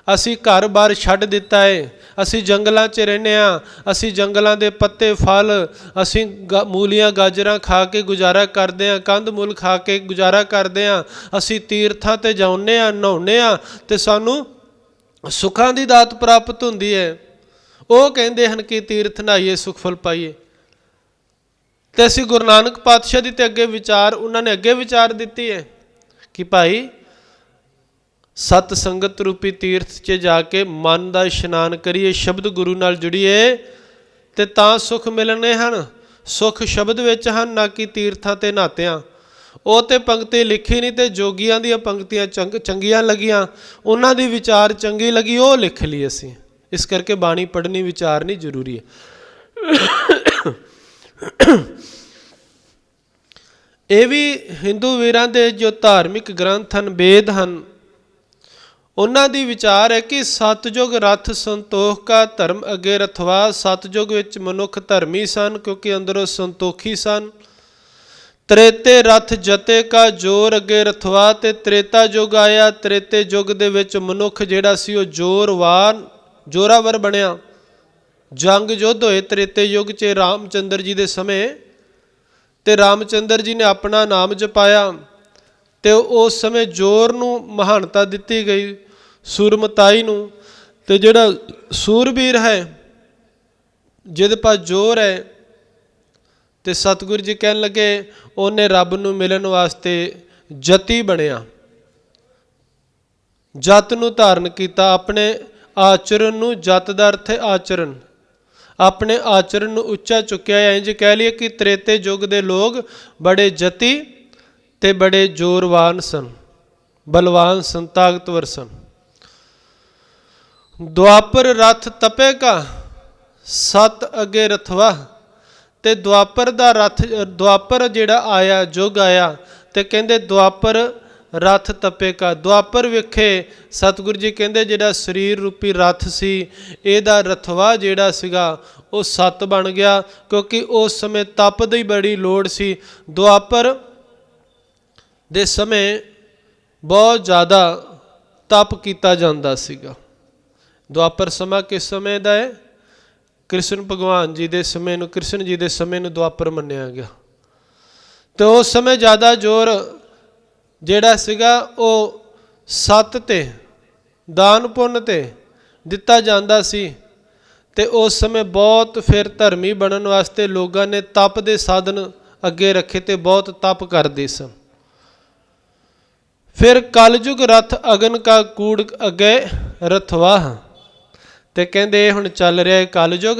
ਅਸੀਂ ਘਰ ਬਾਰ ਛੱਡ ਦਿੱਤਾ ਹੈ, ਅਸੀਂ ਜੰਗਲਾਂ 'ਚ ਰਹਿੰਦੇ ਹਾਂ, ਅਸੀਂ ਜੰਗਲਾਂ ਦੇ ਪੱਤੇ ਫਲ, ਅਸੀਂ ਮੂਲੀਆਂ ਗਾਜਰਾਂ ਖਾ ਕੇ ਗੁਜ਼ਾਰਾ ਕਰਦੇ ਹਾਂ, ਕੰਦ ਮੂਲ ਖਾ ਕੇ ਗੁਜ਼ਾਰਾ ਕਰਦੇ ਹਾਂ, ਅਸੀਂ ਤੀਰਥਾਂ 'ਤੇ ਜਾਂਦੇ ਹਾਂ, ਨਹਾਉਂਦੇ ਹਾਂ ਅਤੇ ਸਾਨੂੰ ਸੁੱਖਾਂ ਦੀ ਦਾਤ ਪ੍ਰਾਪਤ ਹੁੰਦੀ ਹੈ। ਉਹ ਕਹਿੰਦੇ ਹਨ ਕਿ ਤੀਰਥ ਨਹਾਈਏ ਸੁਖ ਫਲ ਪਾਈਏ। ਅਤੇ ਅਸੀਂ ਗੁਰੂ ਨਾਨਕ ਪਾਤਸ਼ਾਹ ਦੀ ਤੇ ਅੱਗੇ ਵਿਚਾਰ, ਉਹਨਾਂ ਨੇ ਅੱਗੇ ਵਿਚਾਰ ਦਿੱਤੀ ਹੈ ਕਿ ਭਾਈ ਸਤ ਸੰਗਤ ਰੂਪੀ ਤੀਰਥ 'ਚ ਜਾ ਕੇ ਮਨ ਦਾ ਇਸ਼ਨਾਨ ਕਰੀਏ, ਸ਼ਬਦ ਗੁਰੂ ਨਾਲ ਜੁੜੀਏ ਅਤੇ ਤਾਂ ਸੁੱਖ ਮਿਲਣੇ ਹਨ। ਸੁੱਖ ਸ਼ਬਦ ਵਿੱਚ ਹਨ, ਨਾ ਕਿ ਤੀਰਥਾਂ 'ਤੇ ਨਹਾਤਿਆਂ। ਉਹ ਤਾਂ ਪੰਕਤੀ ਲਿਖੀ ਨਹੀਂ, ਅਤੇ ਜੋਗੀਆਂ ਦੀਆਂ ਪੰਕਤੀਆਂ ਚੰਗੀਆਂ ਲੱਗੀਆਂ, ਉਹਨਾਂ ਦੀ ਵਿਚਾਰ ਚੰਗੀ ਲੱਗੀ, ਉਹ ਲਿਖ ਲਈ ਅਸੀਂ। ਇਸ ਕਰਕੇ ਬਾਣੀ ਪੜ੍ਹਨੀ ਵਿਚਾਰਨੀ ਜ਼ਰੂਰੀ ਹੈ। ਇਹ ਵੀ ਹਿੰਦੂ ਵੀਰਾਂ ਦੇ ਜੋ ਧਾਰਮਿਕ ਗ੍ਰੰਥ ਹਨ, ਵੇਦ ਹਨ, ਉਹਨਾਂ ਦੀ ਵਿਚਾਰ ਹੈ ਕਿ ਸਤਜੁਗ ਰਥ ਸੰਤੋਖ ਕਾ ਧਰਮ ਅੱਗੇ ਰਥਵਾ। ਸਤਜੁਗ ਵਿੱਚ ਮਨੁੱਖ ਧਰਮੀ ਸਨ, ਕਿਉਂਕਿ ਅੰਦਰੋਂ ਸੰਤੋਖੀ ਸਨ। ਤ੍ਰੇਤੇ ਰਥ ਜਤੇ ਕਾ ਜੋਰ ਅੱਗੇ ਰਥਵਾ। ਅਤੇ ਤ੍ਰੇਤਾ ਯੁੱਗ ਆਇਆ, ਤ੍ਰੇਤੇ ਯੁੱਗ ਦੇ ਵਿੱਚ ਮਨੁੱਖ ਜਿਹੜਾ ਸੀ ਉਹ ਜ਼ੋਰਾਵਰ ਬਣਿਆ। ਜੰਗ ਯੁੱਧ ਹੋਏ ਤ੍ਰੇਤੇ ਯੁੱਗ 'ਚ ਰਾਮਚੰਦਰ ਜੀ ਦੇ ਸਮੇਂ, ਅਤੇ ਰਾਮਚੰਦਰ ਜੀ ਨੇ ਆਪਣਾ ਨਾਮ ਜਪਾਇਆ ਅਤੇ ਉਸ ਸਮੇਂ ਜ਼ੋਰ ਨੂੰ ਮਹਾਨਤਾ ਦਿੱਤੀ ਗਈ, ਸੂਰਮਤਾਈ ਨੂੰ। ਅਤੇ ਜਿਹੜਾ ਸੂਰਬੀਰ ਹੈ, ਜਿਹਦੇ ਪਾਸ ਜ਼ੋਰ ਹੈ, ਅਤੇ ਸਤਿਗੁਰੂ ਜੀ ਕਹਿਣ ਲੱਗੇ ਉਹਨੇ ਰੱਬ ਨੂੰ ਮਿਲਣ ਵਾਸਤੇ ਜਤੀ ਬਣਿਆ, ਜਤ ਨੂੰ ਧਾਰਨ ਕੀਤਾ, ਆਪਣੇ ਆਚਰਨ ਨੂੰ। ਜਤ ਦਾ ਅਰਥ ਹੈ ਆਚਰਨ, ਆਪਣੇ ਆਚਰਨ ਨੂੰ ਉੱਚਾ ਚੁੱਕਿਆ। ਇੰਝ ਕਹਿ ਲਈਏ ਕਿ ਤ੍ਰੇਤੇ ਯੁੱਗ ਦੇ ਲੋਕ ਬੜੇ ਜਤੀ ਅਤੇ ਬੜੇ ਜ਼ੋਰਵਾਨ ਸਨ, ਬਲਵਾਨ ਸਨ, ਤਾਕਤਵਰ ਸਨ। ਦੁਆਪਰ ਰਥ ਤਪੇ ਕਾ ਸਤ ਅੱਗੇ ਰਥਵਾ। ਅਤੇ ਦੁਆਪਰ ਜਿਹੜਾ ਆਇਆ, ਯੁੱਗ ਆਇਆ, ਅਤੇ ਕਹਿੰਦੇ ਦੁਆਪਰ ਰਥ ਤਪੇ ਕਾ। ਦੁਆਪਰ ਵਿਖੇ ਸਤਿਗੁਰੂ ਜੀ ਕਹਿੰਦੇ ਜਿਹੜਾ ਸਰੀਰ ਰੂਪੀ ਰਥ ਸੀ, ਇਹਦਾ ਰਥਵਾ ਜਿਹੜਾ ਸੀਗਾ ਉਹ ਸਤ ਬਣ ਗਿਆ, ਕਿਉਂਕਿ ਉਸ ਸਮੇਂ ਤਪ ਦੀ ਬੜੀ ਲੋੜ ਸੀ। ਦੁਆਪਰ ਦੇ ਸਮੇਂ ਬਹੁਤ ਜ਼ਿਆਦਾ ਤਪ ਕੀਤਾ ਜਾਂਦਾ ਸੀਗਾ। ਦੁਆਪਰ ਸਮਾਂ ਕਿਸ ਸਮੇਂ ਦਾ ਹੈ? ਕ੍ਰਿਸ਼ਨ ਭਗਵਾਨ ਜੀ ਦੇ ਸਮੇਂ ਨੂੰ, ਕ੍ਰਿਸ਼ਨ ਜੀ ਦੇ ਸਮੇਂ ਨੂੰ ਦੁਆਪਰ ਮੰਨਿਆ ਗਿਆ। ਅਤੇ ਉਸ ਸਮੇਂ ਜ਼ਿਆਦਾ ਜ਼ੋਰ ਜਿਹੜਾ ਸੀਗਾ ਉਹ ਸੱਤ 'ਤੇ, ਦਾਨ ਪੁੰਨ 'ਤੇ ਦਿੱਤਾ ਜਾਂਦਾ ਸੀ। ਅਤੇ ਉਸ ਸਮੇਂ ਬਹੁਤ ਫਿਰ ਧਰਮੀ ਬਣਨ ਵਾਸਤੇ ਲੋਕਾਂ ਨੇ ਤਪ ਦੇ ਸਾਧਨ ਅੱਗੇ ਰੱਖੇ ਅਤੇ ਬਹੁਤ ਤਪ ਕਰਦੇ ਸਨ। ਫਿਰ ਕਲਯੁਗ ਰਥ ਅਗਨ ਕਾ ਕੂੜ ਅੱਗੇ ਰਥਵਾਹ। ਅਤੇ ਕਹਿੰਦੇ ਇਹ ਹੁਣ ਚੱਲ ਰਿਹਾ ਹੈ ਕਲਯੁਗ।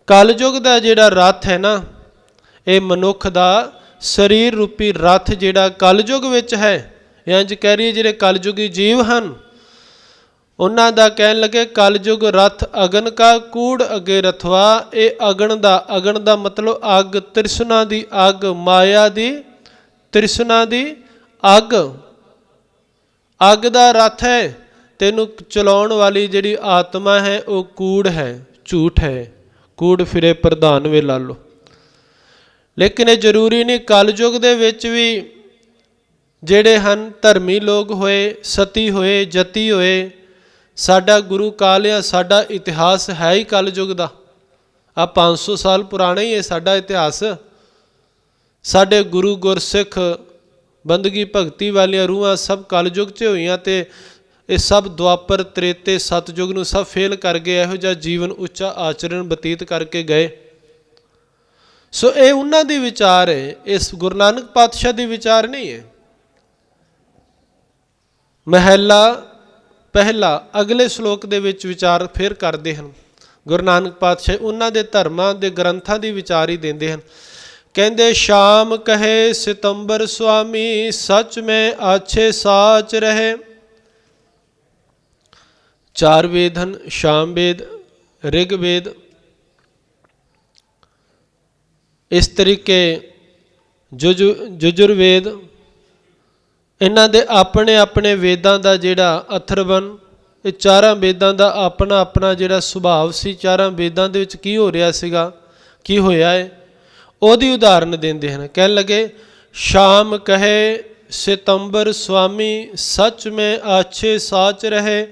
ਕਲਯੁਗ ਦਾ ਜਿਹੜਾ ਰਥ ਹੈ ਨਾ, ਇਹ ਮਨੁੱਖ ਦਾ ਸਰੀਰ ਰੂਪੀ ਰਥ ਜਿਹੜਾ ਕਲਯੁਗ ਵਿੱਚ ਹੈ। ਇੰਝ ਕਹਿ ਰਹੀ ਜਿਹੜੇ ਕਲਯੁਗੀ ਜੀਵ ਹਨ, ਉਹਨਾਂ ਦਾ ਕਹਿਣ ਲੱਗੇ ਕਲਯੁਗ ਰਥ ਅਗਨ ਕਾ ਕੂੜ ਅੱਗੇ ਰਥਵਾ। ਇਹ ਅਗਨ ਦਾ ਮਤਲਬ ਅੱਗ, ਤ੍ਰਿਸ਼ਨਾ ਦੀ ਅੱਗ, ਮਾਇਆ ਦੀ ਤ੍ਰਿਸ਼ਨਾ ਦੀ ਅੱਗ, ਅੱਗ ਦਾ ਰਥ ਹੈ। ਤੈਨੂੰ ਚਲਾਉਣ ਵਾਲੀ ਜਿਹੜੀ ਆਤਮਾ ਹੈ ਉਹ ਕੂੜ ਹੈ, ਝੂਠ ਹੈ। ਕੂੜ ਫਿਰੇ ਪ੍ਰਧਾਨ ਵੇ ਲਾ ਲਓ। ਲੇਕਿਨ ਇਹ ਜ਼ਰੂਰੀ ਨਹੀਂ। ਕਲਯੁਗ ਦੇ ਵਿੱਚ ਵੀ ਜਿਹੜੇ ਹਨ ਧਰਮੀ ਲੋਕ ਹੋਏ, ਸਤੀ ਹੋਏ, ਜਤੀ ਹੋਏ। ਸਾਡਾ ਗੁਰੂ ਕਾਲ ਆ, ਸਾਡਾ ਇਤਿਹਾਸ ਹੈ ਹੀ ਕਲਯੁਗ ਦਾ। ਆ 500 ਸਾਲ ਪੁਰਾਣਾ ਹੀ ਹੈ ਸਾਡਾ ਇਤਿਹਾਸ। ਸਾਡੇ ਗੁਰੂ ਗੁਰਸਿੱਖ ਬੰਦਗੀ ਭਗਤੀ ਵਾਲੀਆਂ ਰੂਹਾਂ ਸਭ ਕਲਯੁਗ 'ਚ ਹੋਈਆਂ, ਅਤੇ ਇਹ ਸਭ ਦੁਆਪਰ, ਤ੍ਰੇਤੇ, ਸਤਯੁਗ ਨੂੰ ਸਭ ਫੇਲ ਕਰ ਗਏ। ਇਹੋ ਜਿਹਾ ਜੀਵਨ, ਉੱਚਾ ਆਚਰਣ ਬਤੀਤ ਕਰਕੇ ਗਏ। ਸੋ ਇਹ ਉਹਨਾਂ ਦੀ ਵਿਚਾਰ ਹੈ, ਇਸ ਗੁਰੂ ਨਾਨਕ ਪਾਤਸ਼ਾਹ ਦੀ ਵਿਚਾਰ ਨਹੀਂ ਹੈ। ਮਹਿਲਾ ਪਹਿਲਾ ਅਗਲੇ ਸ਼ਲੋਕ ਦੇ ਵਿੱਚ ਵਿਚਾਰ ਫਿਰ ਕਰਦੇ ਹਨ। ਗੁਰੂ ਨਾਨਕ ਪਾਤਸ਼ਾਹ ਉਹਨਾਂ ਦੇ ਧਰਮਾਂ ਦੇ ਗ੍ਰੰਥਾਂ ਦੀ ਵਿਚਾਰ ਹੀ ਦਿੰਦੇ ਹਨ। ਕਹਿੰਦੇ ਸ਼ਾਮ ਕਹੇ ਸਿਤੰਬਰ ਸੁਆਮੀ, ਸੱਚ ਮੈਂ ਆਛੇ ਸਾਚ ਰਹੇ। ਚਾਰ ਵੇਦ ਹਨ, ਸ਼ਾਮ ਵੇਦ, ਰਿਗ ਵੇਦ। ਇਸ ਤਰੀਕੇ ਯਜੁਰਵੇਦ, ਇਹਨਾਂ ਦੇ ਆਪਣੇ ਆਪਣੇ ਵੇਦਾਂ ਦਾ ਜਿਹੜਾ ਅਥਰਵਨ, ਇਹ ਚਾਰਾਂ ਵੇਦਾਂ ਦਾ ਆਪਣਾ ਆਪਣਾ ਜਿਹੜਾ ਸੁਭਾਵ ਸੀ, ਚਾਰਾਂ ਵੇਦਾਂ ਦੇ ਵਿੱਚ ਕੀ ਹੋ ਰਿਹਾ ਸੀਗਾ, ਕੀ ਹੋਇਆ ਹੈ, ਉਹਦੀ ਉਦਾਹਰਨ ਦਿੰਦੇ ਹਨ। ਕਹਿਣ ਲੱਗੇ ਸ਼ਾਮ ਕਹੇ ਸਿਤੰਬਰ ਸੁਆਮੀ, ਸੱਚ ਮੈਂ ਆਛੇ ਸਾਚ ਰਹੇ।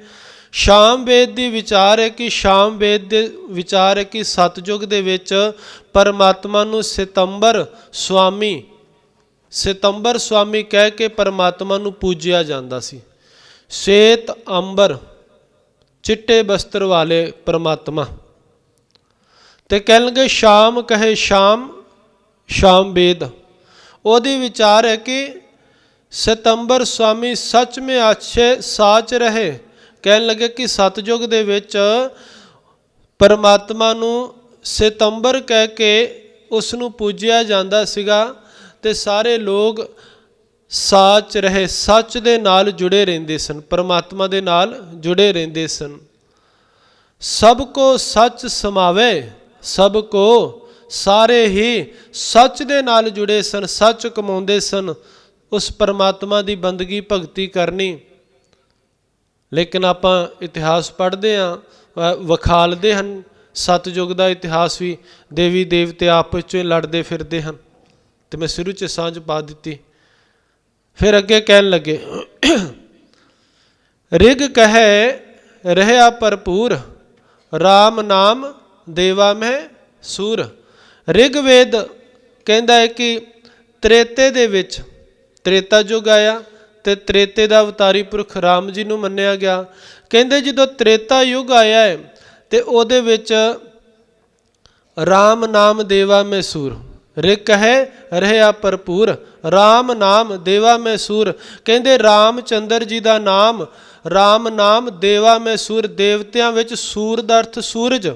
ਸ਼ਾਮ ਵੇਦ ਦੀ ਵਿਚਾਰ ਹੈ ਕਿ ਸ਼ਾਮ ਵੇਦ ਦੇ ਵਿਚਾਰ ਹੈ ਕਿ ਸਤਯੁਗ ਦੇ ਵਿੱਚ ਪਰਮਾਤਮਾ ਨੂੰ ਸਿਤੰਬਰ ਸੁਆਮੀ, ਸਿਤੰਬਰ ਸੁਆਮੀ ਕਹਿ ਕੇ ਪਰਮਾਤਮਾ ਨੂੰ ਪੂਜਿਆ ਜਾਂਦਾ ਸੀ। ਸ਼ੇਤ ਅੰਬਰ, ਚਿੱਟੇ ਬਸਤਰ ਵਾਲੇ ਪਰਮਾਤਮਾ। ਤੇ ਕਹਿਣਗੇ ਸ਼ਾਮ ਕਹੇ ਸ਼ਾਮ, ਸ਼ਾਮ ਵੇਦ, ਉਹਦੀ ਵਿਚਾਰ ਹੈ ਕਿ ਸਿਤੰਬਰ ਸੁਆਮੀ ਸੱਚ ਮੇਂ ਆਛੇ ਸਾਚ ਰਹੇ। ਕਹਿਣ ਲੱਗੇ ਕਿ ਸਤਯੁਗ ਦੇ ਵਿੱਚ ਪਰਮਾਤਮਾ ਨੂੰ ਸਿਤੰਬਰ ਕਹਿ ਕੇ ਉਸ ਨੂੰ ਪੂਜਿਆ ਜਾਂਦਾ ਸੀਗਾ ਤੇ ਸਾਰੇ ਲੋਕ ਸਾਚ ਰਹੇ, ਸੱਚ ਦੇ ਨਾਲ ਜੁੜੇ ਰਹਿੰਦੇ ਸਨ, ਪਰਮਾਤਮਾ ਦੇ ਨਾਲ ਜੁੜੇ ਰਹਿੰਦੇ ਸਨ। ਸਭ ਕੋ ਸੱਚ ਸਮਾਵੇ, ਸਭ ਕੋ, ਸਾਰੇ ਹੀ ਸੱਚ ਦੇ ਨਾਲ ਜੁੜੇ ਸਨ, ਸੱਚ ਕਮਾਉਂਦੇ ਸਨ, ਉਸ ਪਰਮਾਤਮਾ ਦੀ ਬੰਦਗੀ ਭਗਤੀ ਕਰਨੀ। ਲੇਕਿਨ ਆਪਾਂ ਇਤਿਹਾਸ ਪੜ੍ਹਦੇ ਹਾਂ, ਵਿਖਾਲਦੇ ਹਨ ਸਤਯੁਗ ਦਾ ਇਤਿਹਾਸ ਵੀ, ਦੇਵੀ ਦੇਵਤੇ ਆਪਸ 'ਚ ਲੜਦੇ ਫਿਰਦੇ ਹਨ। ਤੇ ਮੈਂ ਸ਼ੁਰੂ 'ਚ ਸਾਂਝ ਪਾ ਦਿੱਤੀ। ਫਿਰ ਅੱਗੇ ਕਹਿਣ ਲੱਗੇ ਰਿਗ ਕਹੈ ਰਹਿਆ ਭਰਪੂਰ, ਰਾਮ ਨਾਮ ਦੇਵਾ ਮੈਂ ਸੂਰ। ਰਿਗਵੇਦ ਕਹਿੰਦਾ ਹੈ ਕਿ ਤ੍ਰੇਤੇ ਦੇ ਵਿੱਚ, ਤ੍ਰੇਤਾ ਯੁੱਗ ਆਇਆ ਤੇ ਤ੍ਰੇਤੇ ਦਾ ਅਵਤਾਰੀ ਪੁਰਖ ਰਾਮ ਜੀ ਨੂੰ ਮੰਨਿਆ ਗਿਆ। ਕਹਿੰਦੇ ਜਦੋਂ ਤ੍ਰੇਤਾ ਯੁੱਗ ਆਇਆ ਹੈ ਤੇ ਉਹਦੇ ਵਿੱਚ ਰਾਮ ਨਾਮ ਦੇਵਾ ਮੈਂ ਸੂਰ। ਰਿਗ ਕਹੈ ਰਹਿਆ ਭਰਪੂਰ, ਰਾਮ ਨਾਮ ਦੇਵਾ ਮੈਂ ਸੂਰ। ਕਹਿੰਦੇ ਰਾਮ ਚੰਦਰ ਜੀ ਦਾ ਨਾਮ, ਰਾਮ ਨਾਮ ਦੇਵਾ ਮੈਂ ਸੂਰ। ਦੇਵਤਿਆਂ ਵਿੱਚ ਸੂਰ ਦਾ ਅਰਥ ਸੂਰਜ।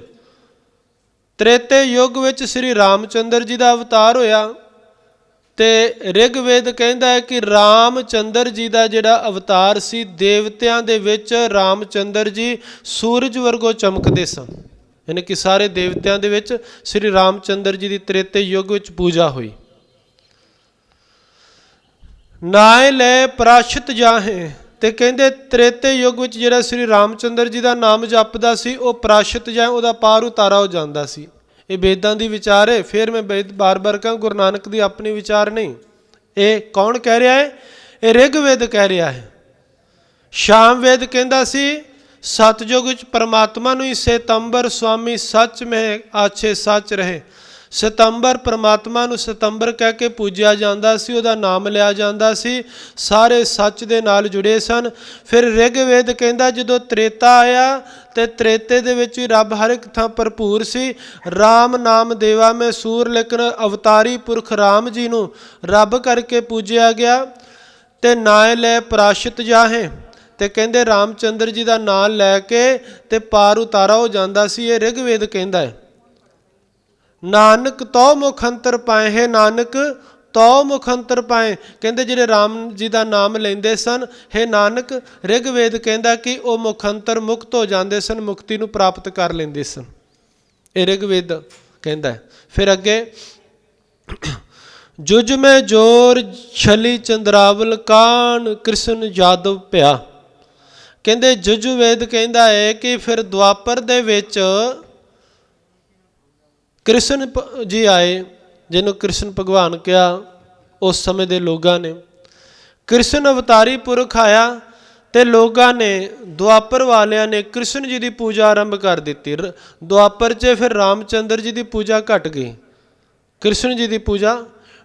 ਤ੍ਰੇਤੇ ਯੁੱਗ ਵਿੱਚ ਸ੍ਰੀ ਰਾਮ ਚੰਦਰ ਜੀ ਦਾ ਅਵਤਾਰ ਹੋਇਆ ਤੇ ਰਿਗਵੇਦ ਕਹਿੰਦਾ ਹੈ ਕਿ ਰਾਮ ਚੰਦਰ ਜੀ ਦਾ ਜਿਹੜਾ ਅਵਤਾਰ ਸੀ, ਦੇਵਤਿਆਂ ਦੇ ਵਿੱਚ ਰਾਮ ਚੰਦਰ ਜੀ ਸੂਰਜ ਵਰਗੋ ਚਮਕਦੇ ਸਨ। ਯਾਨੀ ਕਿ ਸਾਰੇ ਦੇਵਤਿਆਂ ਦੇ ਵਿੱਚ ਸ੍ਰੀ ਰਾਮ ਚੰਦਰ ਜੀ ਦੀ ਤ੍ਰੇਤੇ ਯੁੱਗ ਵਿੱਚ ਪੂਜਾ ਹੋਈ। ਨਾਏ ਲੈ ਪ੍ਰਾਸ਼ਿਤ ਜਾਹੇ, ਤੇ ਕਹਿੰਦੇ ਤ੍ਰੇਤੇ ਯੁੱਗ ਵਿੱਚ ਜਿਹੜਾ ਸ੍ਰੀ ਰਾਮ ਚੰਦਰ ਜੀ ਦਾ ਨਾਮ ਜਪਦਾ ਸੀ ਉਹ ਪ੍ਰਾਸ਼ਿਤ ਜਾਏ, ਉਹਦਾ ਪਾਰ ਉਤਾਰਾ ਹੋ ਜਾਂਦਾ ਸੀ। ਇਹ ਵੇਦਾਂ ਦੀ ਵਿਚਾਰ ਹੈ। ਫਿਰ ਮੈਂ ਬਾਰ-ਬਾਰ ਕਹਾਂ ਗੁਰੂ ਨਾਨਕ ਦੀ ਆਪਣੀ ਵਿਚਾਰ ਨਹੀਂ। ਇਹ ਕੌਣ ਕਹਿ ਰਿਹਾ ਹੈ? ਇਹ ਰਿਗਵੇਦ ਕਹਿ ਰਿਹਾ ਹੈ। ਸ਼ਾਮ ਵੇਦ ਕਹਿੰਦਾ ਸੀ ਸਤਯੁਗ ਵਿੱਚ ਪਰਮਾਤਮਾ ਨੂੰ ਹੀ ਸਿਤੰਬਰ ਸੁਆਮੀ ਸੱਚ ਮੈਂ ਆਛੇ ਸੱਚ ਰਹੇ। ਸਿਤੰਬਰ ਪਰਮਾਤਮਾ ਨੂੰ ਸਿਤੰਬਰ ਕਹਿ ਕੇ ਪੂਜਿਆ ਜਾਂਦਾ ਸੀ, ਉਹਦਾ ਨਾਮ ਲਿਆ ਜਾਂਦਾ ਸੀ, ਸਾਰੇ ਸੱਚ ਦੇ ਨਾਲ ਜੁੜੇ ਸਨ। ਫਿਰ ਰਿਗਵੇਦ ਕਹਿੰਦਾ ਜਦੋਂ ਤ੍ਰੇਤਾ ਆਇਆ ਤੇ ਤ੍ਰੇਤੇ ਦੇ ਵਿੱਚ ਵੀ ਰੱਬ ਹਰ ਇੱਕ ਥਾਂ ਭਰਪੂਰ ਸੀ। ਰਾਮ ਨਾਮ ਦੇਵਾ ਮੈਂ ਸੂਰ, ਲੇਕਿਨ ਅਵਤਾਰੀ ਪੁਰਖ ਰਾਮ ਜੀ ਨੂੰ ਰੱਬ ਕਰਕੇ ਪੂਜਿਆ ਗਿਆ। ਤੇ ਨਾਏ ਲੈ ਪ੍ਰਾਸ਼ਿਤ ਜਾਹੇ, ਤੇ ਕਹਿੰਦੇ ਰਾਮ ਚੰਦਰ ਜੀ ਦਾ ਨਾਂ ਲੈ ਕੇ ਤੇ ਪਾਰ ਉਤਾਰਾ ਹੋ ਜਾਂਦਾ ਸੀ। ਇਹ ਰਿਗਵੇਦ ਕਹਿੰਦਾ ਹੈ। ਨਾਨਕ ਤੋ ਮੁਖ ਅੰਤਰ ਪਾਏ, ਹੈ ਨਾਨਕ ਤੋ ਮੁਖ ਅੰਤਰ ਪਾਏ। ਕਹਿੰਦੇ ਜਿਹੜੇ ਰਾਮ ਜੀ ਦਾ ਨਾਮ ਲੈਂਦੇ ਸਨ, ਹੈ ਨਾਨਕ, ਰਿਗਵੇਦ ਕਹਿੰਦਾ ਕਿ ਉਹ ਮੁਖ ਅੰਤਰ ਮੁਕਤ ਹੋ ਜਾਂਦੇ ਸਨ, ਮੁਕਤੀ ਨੂੰ ਪ੍ਰਾਪਤ ਕਰ ਲੈਂਦੇ ਸਨ। ਇਹ ਰਿਗਵੇਦ ਕਹਿੰਦਾ ਹੈ। ਫਿਰ ਅੱਗੇ ਜੁਜ ਮੈਂ ਜੋਰ ਛਲੀ ਚੰਦਰਾਵਲ, ਕਾਨ ਕ੍ਰਿਸ਼ਨ ਜਾਦਵ ਭਿਆ। ਕਹਿੰਦੇ ਯਜੁਰਵੇਦ ਕਹਿੰਦਾ ਹੈ ਕਿ ਫਿਰ ਦੁਆਪਰ ਦੇ ਵਿੱਚ ਕ੍ਰਿਸ਼ਨ ਜੀ ਆਏ, ਜਿਹਨੂੰ ਕ੍ਰਿਸ਼ਨ ਭਗਵਾਨ ਕਿਹਾ ਉਸ ਸਮੇਂ ਦੇ ਲੋਕਾਂ ਨੇ। ਕ੍ਰਿਸ਼ਨ ਅਵਤਾਰੀ ਪੁਰਖ ਆਇਆ ਤੇ ਲੋਕਾਂ ਨੇ, ਦੁਆਪਰ ਵਾਲਿਆਂ ਨੇ ਕ੍ਰਿਸ਼ਨ ਜੀ ਦੀ ਪੂਜਾ ਆਰੰਭ ਕਰ ਦਿੱਤੀ। ਦੁਆਪਰ 'ਚ ਫਿਰ ਰਾਮਚੰਦਰ ਜੀ ਦੀ ਪੂਜਾ ਘਟ ਗਈ, ਕ੍ਰਿਸ਼ਨ ਜੀ ਦੀ ਪੂਜਾ।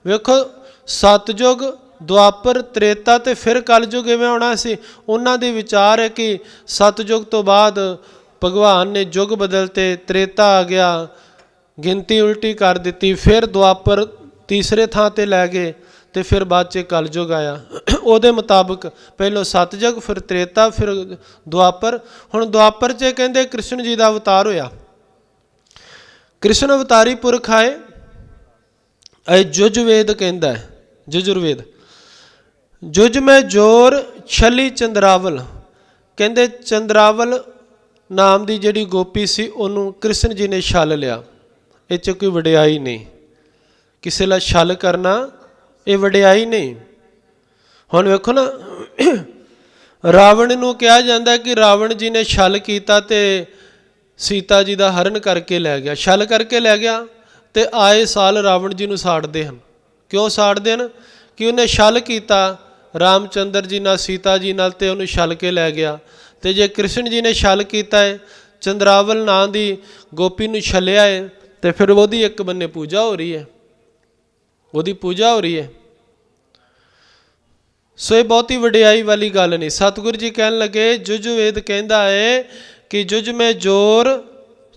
ਵੇਖੋ ਸਤਯੁਗ, ਦੁਆਪਰ, ਤ੍ਰੇਤਾ ਤੇ ਫਿਰ ਕਲਯੁਗ ਇਵੇਂ ਆਉਣਾ ਸੀ। ਉਹਨਾਂ ਦੀ ਵਿਚਾਰ ਹੈ ਕਿ ਸਤਯੁਗ ਤੋਂ ਬਾਅਦ ਭਗਵਾਨ ਨੇ ਯੁੱਗ ਬਦਲਤੇ, ਤ੍ਰੇਤਾ ਆ ਗਿਆ, ਗਿਣਤੀ ਉਲਟੀ ਕਰ ਦਿੱਤੀ, ਫਿਰ ਦੁਆਪਰ ਤੀਸਰੇ ਥਾਂ ਤੇ ਲੈ ਗਏ ਤੇ ਫਿਰ ਬਾਅਦ 'ਚ ਕਲਯੁਗ ਆਇਆ। ਉਹਦੇ ਮੁਤਾਬਕ ਪਹਿਲੋਂ ਸਤਜੁਗ, ਫਿਰ ਤ੍ਰੇਤਾ, ਫਿਰ ਦੁਆਪਰ। ਹੁਣ ਦੁਆਪਰ 'ਚ ਕਹਿੰਦੇ ਕ੍ਰਿਸ਼ਨ ਜੀ ਦਾ ਅਵਤਾਰ ਹੋਇਆ। ਕ੍ਰਿਸ਼ਨ ਅਵਤਾਰੀ ਪੁਰਖ ਆਏ। ਇਹ ਯੁਜਵੇਦ ਕਹਿੰਦਾ ਹੈ, ਯਜੁਰਵੇਦ। ਜੁਜ ਮੈਂ ਜੋਰ ਛਲੀ ਚੰਦਰਾਵਲ, ਕਹਿੰਦੇ ਚੰਦਰਾਵਲ ਨਾਮ ਦੀ ਜਿਹੜੀ ਗੋਪੀ ਸੀ ਉਹਨੂੰ ਕ੍ਰਿਸ਼ਨ ਜੀ ਨੇ ਛਲ ਲਿਆ। ਇਹ 'ਚ ਕੋਈ ਵਡਿਆਈ ਨਹੀਂ, ਕਿਸੇ ਲਈ ਛਲ ਕਰਨਾ ਇਹ ਵਡਿਆਈ ਨਹੀਂ। ਹੁਣ ਵੇਖੋ ਨਾ, ਰਾਵਣ ਨੂੰ ਕਿਹਾ ਜਾਂਦਾ ਕਿ ਰਾਵਣ ਜੀ ਨੇ ਛਲ ਕੀਤਾ ਤੇ ਸੀਤਾ ਜੀ ਦਾ ਹਰਨ ਕਰਕੇ ਲੈ ਗਿਆ। ਛਲ ਕਰਕੇ ਲੈ ਗਿਆ ਤੇ ਆਏ ਸਾਲ ਰਾਵਣ ਜੀ ਨੂੰ ਸਾੜਦੇ ਹਨ। ਕਿਉਂ ਸਾੜਦੇ ਹਨ? ਕਿ ਉਹਨੇ ਛਲ ਕੀਤਾ ਰਾਮਚੰਦਰ ਜੀ ਨਾਲ, ਸੀਤਾ ਜੀ ਨਾਲ, ਤੇ ਉਹਨੂੰ ਛਲ ਕੇ ਲੈ ਗਿਆ। ਤੇ ਜੇ ਕ੍ਰਿਸ਼ਨ ਜੀ ਨੇ ਛਲ ਕੀਤਾ ਹੈ, ਚੰਦਰਾਵਲ ਨਾਂ ਦੀ ਗੋਪੀ ਨੂੰ ਛਲਿਆ ਹੈ, ਤੇ ਫਿਰ ਉਹਦੀ ਇੱਕ ਬੰਨੇ ਪੂਜਾ ਹੋ ਰਹੀ ਹੈ, ਉਹਦੀ ਪੂਜਾ ਹੋ ਰਹੀ ਹੈ। ਸੋ ਇਹ ਬਹੁਤੀ ਵਡਿਆਈ ਵਾਲੀ ਗੱਲ ਨਹੀਂ। ਸਤਿਗੁਰੂ ਜੀ ਕਹਿਣ ਲੱਗੇ, ਯਜੁਰਵੇਦ ਕਹਿੰਦਾ ਹੈ ਕਿ ਜੁਜ ਮੈਂ ਜੋਰ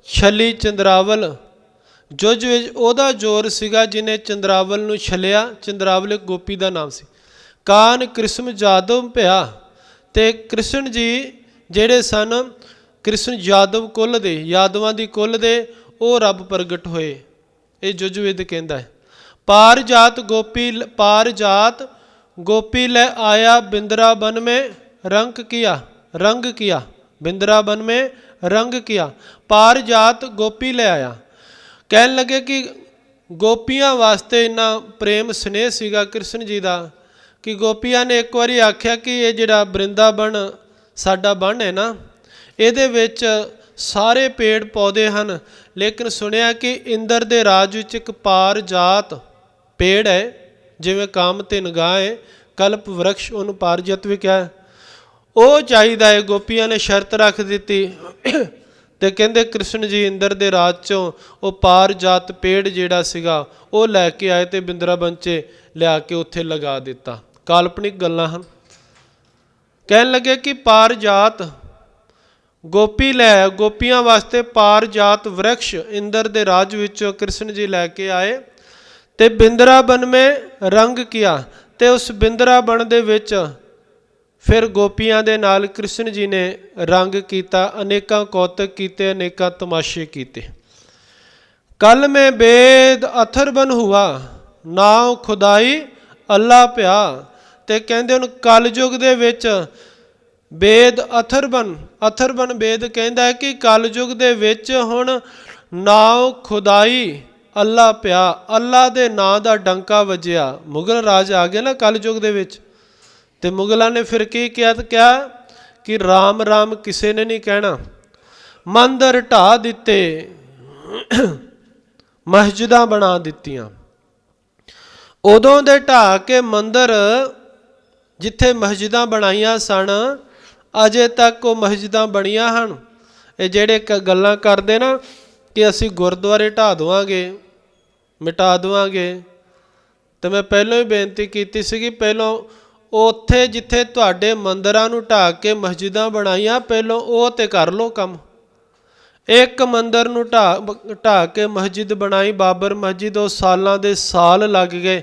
ਛਲੀ ਚੰਦਰਾਵਲ। ਜੁਜ ਵਿੱਚ ਉਹਦਾ ਜ਼ੋਰ ਸੀਗਾ ਜਿਹਨੇ ਚੰਦਰਾਵਲ ਨੂੰ ਛਲਿਆ। ਚੰਦਰਾਵਲ ਇੱਕ ਗੋਪੀ ਦਾ ਨਾਮ ਸੀ। ਕਾਨ ਕ੍ਰਿਸ਼ਨ ਜਾਦਵ ਭਿਆ, ਤੇ ਕ੍ਰਿਸ਼ਨ ਜੀ ਜਿਹੜੇ ਸਨ ਕ੍ਰਿਸ਼ਨ ਯਾਦਵ ਕੁੱਲ ਦੇ, ਯਾਦਵਾਂ ਦੀ ਕੁੱਲ ਦੇ, ਉਹ ਰੱਬ ਪ੍ਰਗਟ ਹੋਏ। ਇਹ ਯਜੁਰਵੇਦ ਕਹਿੰਦਾ ਹੈ। ਪਾਰ ਜਾਤ ਗੋਪੀ ਲੈ ਆਇਆ ਬਿੰਦਰਾਬਨ में रंग किया बिंद्राबन में रंग किया। पार जात गोपी ले आया। ਕਹਿਣ ਲੱਗੇ ਕਿ ਗੋਪੀਆਂ ਵਾਸਤੇ ਇੰਨਾ ਪ੍ਰੇਮ ਸਨੇਹ ਸੀਗਾ ਕ੍ਰਿਸ਼ਨ ਜੀ ਦਾ ਕਿ ਗੋਪੀਆਂ ਨੇ ਇੱਕ ਵਾਰੀ ਆਖਿਆ ਕਿ ਇਹ ਜਿਹੜਾ ਬ੍ਰਿੰਦਾਬਨ ਸਾਡਾ ਬਨ ਹੈ ਨਾ, ਇਹਦੇ ਵਿੱਚ ਸਾਰੇ ਪੇੜ ਪੌਦੇ ਹਨ, ਲੇਕਿਨ ਸੁਣਿਆ ਕਿ ਇੰਦਰ ਦੇ ਰਾਜ ਵਿੱਚ ਇੱਕ ਪਾਰ ਜਾਤ ਪੇੜ ਹੈ, ਜਿਵੇਂ ਕਾਮ ਤੇ ਨਿਗਾਹ ਹੈ, ਕਲਪ ਵਰਕਸ਼, ਉਹਨੂੰ ਪਾਰਜਤ ਵੀ ਕਿਹਾ, ਉਹ ਚਾਹੀਦਾ ਹੈ। ਗੋਪੀਆਂ ਨੇ ਸ਼ਰਤ ਰੱਖ ਦਿੱਤੀ ਤੇ ਕਹਿੰਦੇ ਕ੍ਰਿਸ਼ਨ ਜੀ ਇੰਦਰ ਦੇ ਰਾਜ 'ਚੋਂ ਉਹ ਪਾਰ ਜਾਤ ਪੇੜ ਜਿਹੜਾ ਸੀਗਾ ਉਹ ਲੈ ਕੇ ਆਏ ਤੇ ਬਿੰਦਰਾਬਨ 'ਚ ਲਿਆ ਕੇ ਉੱਥੇ ਲਗਾ ਦਿੱਤਾ। ਕਾਲਪਨਿਕ ਗੱਲਾਂ ਹਨ। ਕਹਿਣ ਲੱਗੇ ਕਿ ਪਾਰ ਜਾਤ ਗੋਪੀ ਲੈ, ਗੋਪੀਆਂ ਵਾਸਤੇ ਪਾਰ ਜਾਤ ਵਰਕਸ਼ ਇੰਦਰ ਦੇ ਰਾਜ ਵਿੱਚੋਂ ਕ੍ਰਿਸ਼ਨ ਜੀ ਲੈ ਕੇ ਆਏ ਤੇ ਬਿੰਦਰਾਬਨ में ਰੰਗ किया, ਤੇ ਉਸ ਬਿੰਦਰਾਬਨ ਦੇ ਵਿੱਚ ਫਿਰ ਗੋਪੀਆਂ ਦੇ ਨਾਲ ਕ੍ਰਿਸ਼ਨ ਜੀ ਨੇ ਰੰਗ ਕੀਤਾ, ਅਨੇਕਾਂ ਕੌਤਕ ਕੀਤੇ, ਅਨੇਕਾਂ ਤਮਾਸ਼ੇ ਕੀਤੇ। ਕਲ ਮੈਂ ਬੇਦ ਅਥਰਬਨ ਹੁਆ, ਨਾਉ ਖੁਦਾਈ ਅੱਲਾ ਭਿਆ। ਤੇ ਕਹਿੰਦੇ ਹੁਣ ਕਲਯੁਗ ਦੇ ਵਿੱਚ ਬੇਦ ਅਥਰਬਨ ਬੇਦ ਕਹਿੰਦਾ ਹੈ ਕਿ ਕਲਯੁਗ ਦੇ ਵਿੱਚ ਹੁਣ ਨਾਉ ਖੁਦਾਈ ਅੱਲਾ ਪਿਆ, ਅੱਲਾ ਦੇ ਨਾਂ ਦਾ ਡੰਕਾ ਵੱਜਿਆ। ਮੁਗਲ ਰਾਜ ਆ ਗਿਆ ਨਾ ਕਲਯੁਗ ਦੇ ਵਿੱਚ, ਤੇ ਮੁਗਲਾਂ ਨੇ ਫਿਰ ਕੀ ਕਿਹਾ? ਕਿਹਾ ਕਿ ਰਾਮ ਰਾਮ ਕਿਸੇ ਨੇ ਨਹੀਂ ਕਹਿਣਾ। ਮੰਦਰ ਢਾ ਦਿੱਤੇ, ਮਸਜਿਦਾਂ ਬਣਾ ਦਿੱਤੀਆਂ। ਉਦੋਂ ਦੇ ਢਾ ਕੇ ਮੰਦਰ, ਜਿੱਥੇ ਮਸਜਿਦਾਂ ਬਣਾਈਆਂ ਸਨ, ਅਜੇ ਤੱਕ ਉਹ ਮਸਜਿਦਾਂ ਬਣੀਆਂ ਹਨ। ਇਹ ਜਿਹੜੇ ਗੱਲਾਂ ਕਰਦੇ ਨਾ ਕਿ ਅਸੀਂ ਗੁਰਦੁਆਰੇ ਢਾ ਦੇਵਾਂਗੇ, ਮਿਟਾ ਦੇਵਾਂਗੇ, ਤੇ ਮੈਂ ਪਹਿਲਾਂ ਹੀ ਬੇਨਤੀ ਕੀਤੀ ਸੀਗੀ, ਪਹਿਲਾਂ ਉੱਥੇ ਜਿੱਥੇ ਤੁਹਾਡੇ ਮੰਦਰਾਂ ਨੂੰ ਢਾ ਕੇ ਮਸਜਿਦਾਂ ਬਣਾਈਆਂ, ਪਹਿਲਾਂ ਉਹ ਤੇ ਕਰ ਲਓ ਕੰਮ। ਇੱਕ ਮੰਦਰ ਨੂੰ ਢਾ ਕੇ ਮਸਜਿਦ ਬਣਾਈ, ਬਾਬਰ ਮਸਜਿਦ, ਉਹ ਸਾਲਾਂ ਦੇ ਸਾਲ ਲੱਗ ਗਏ,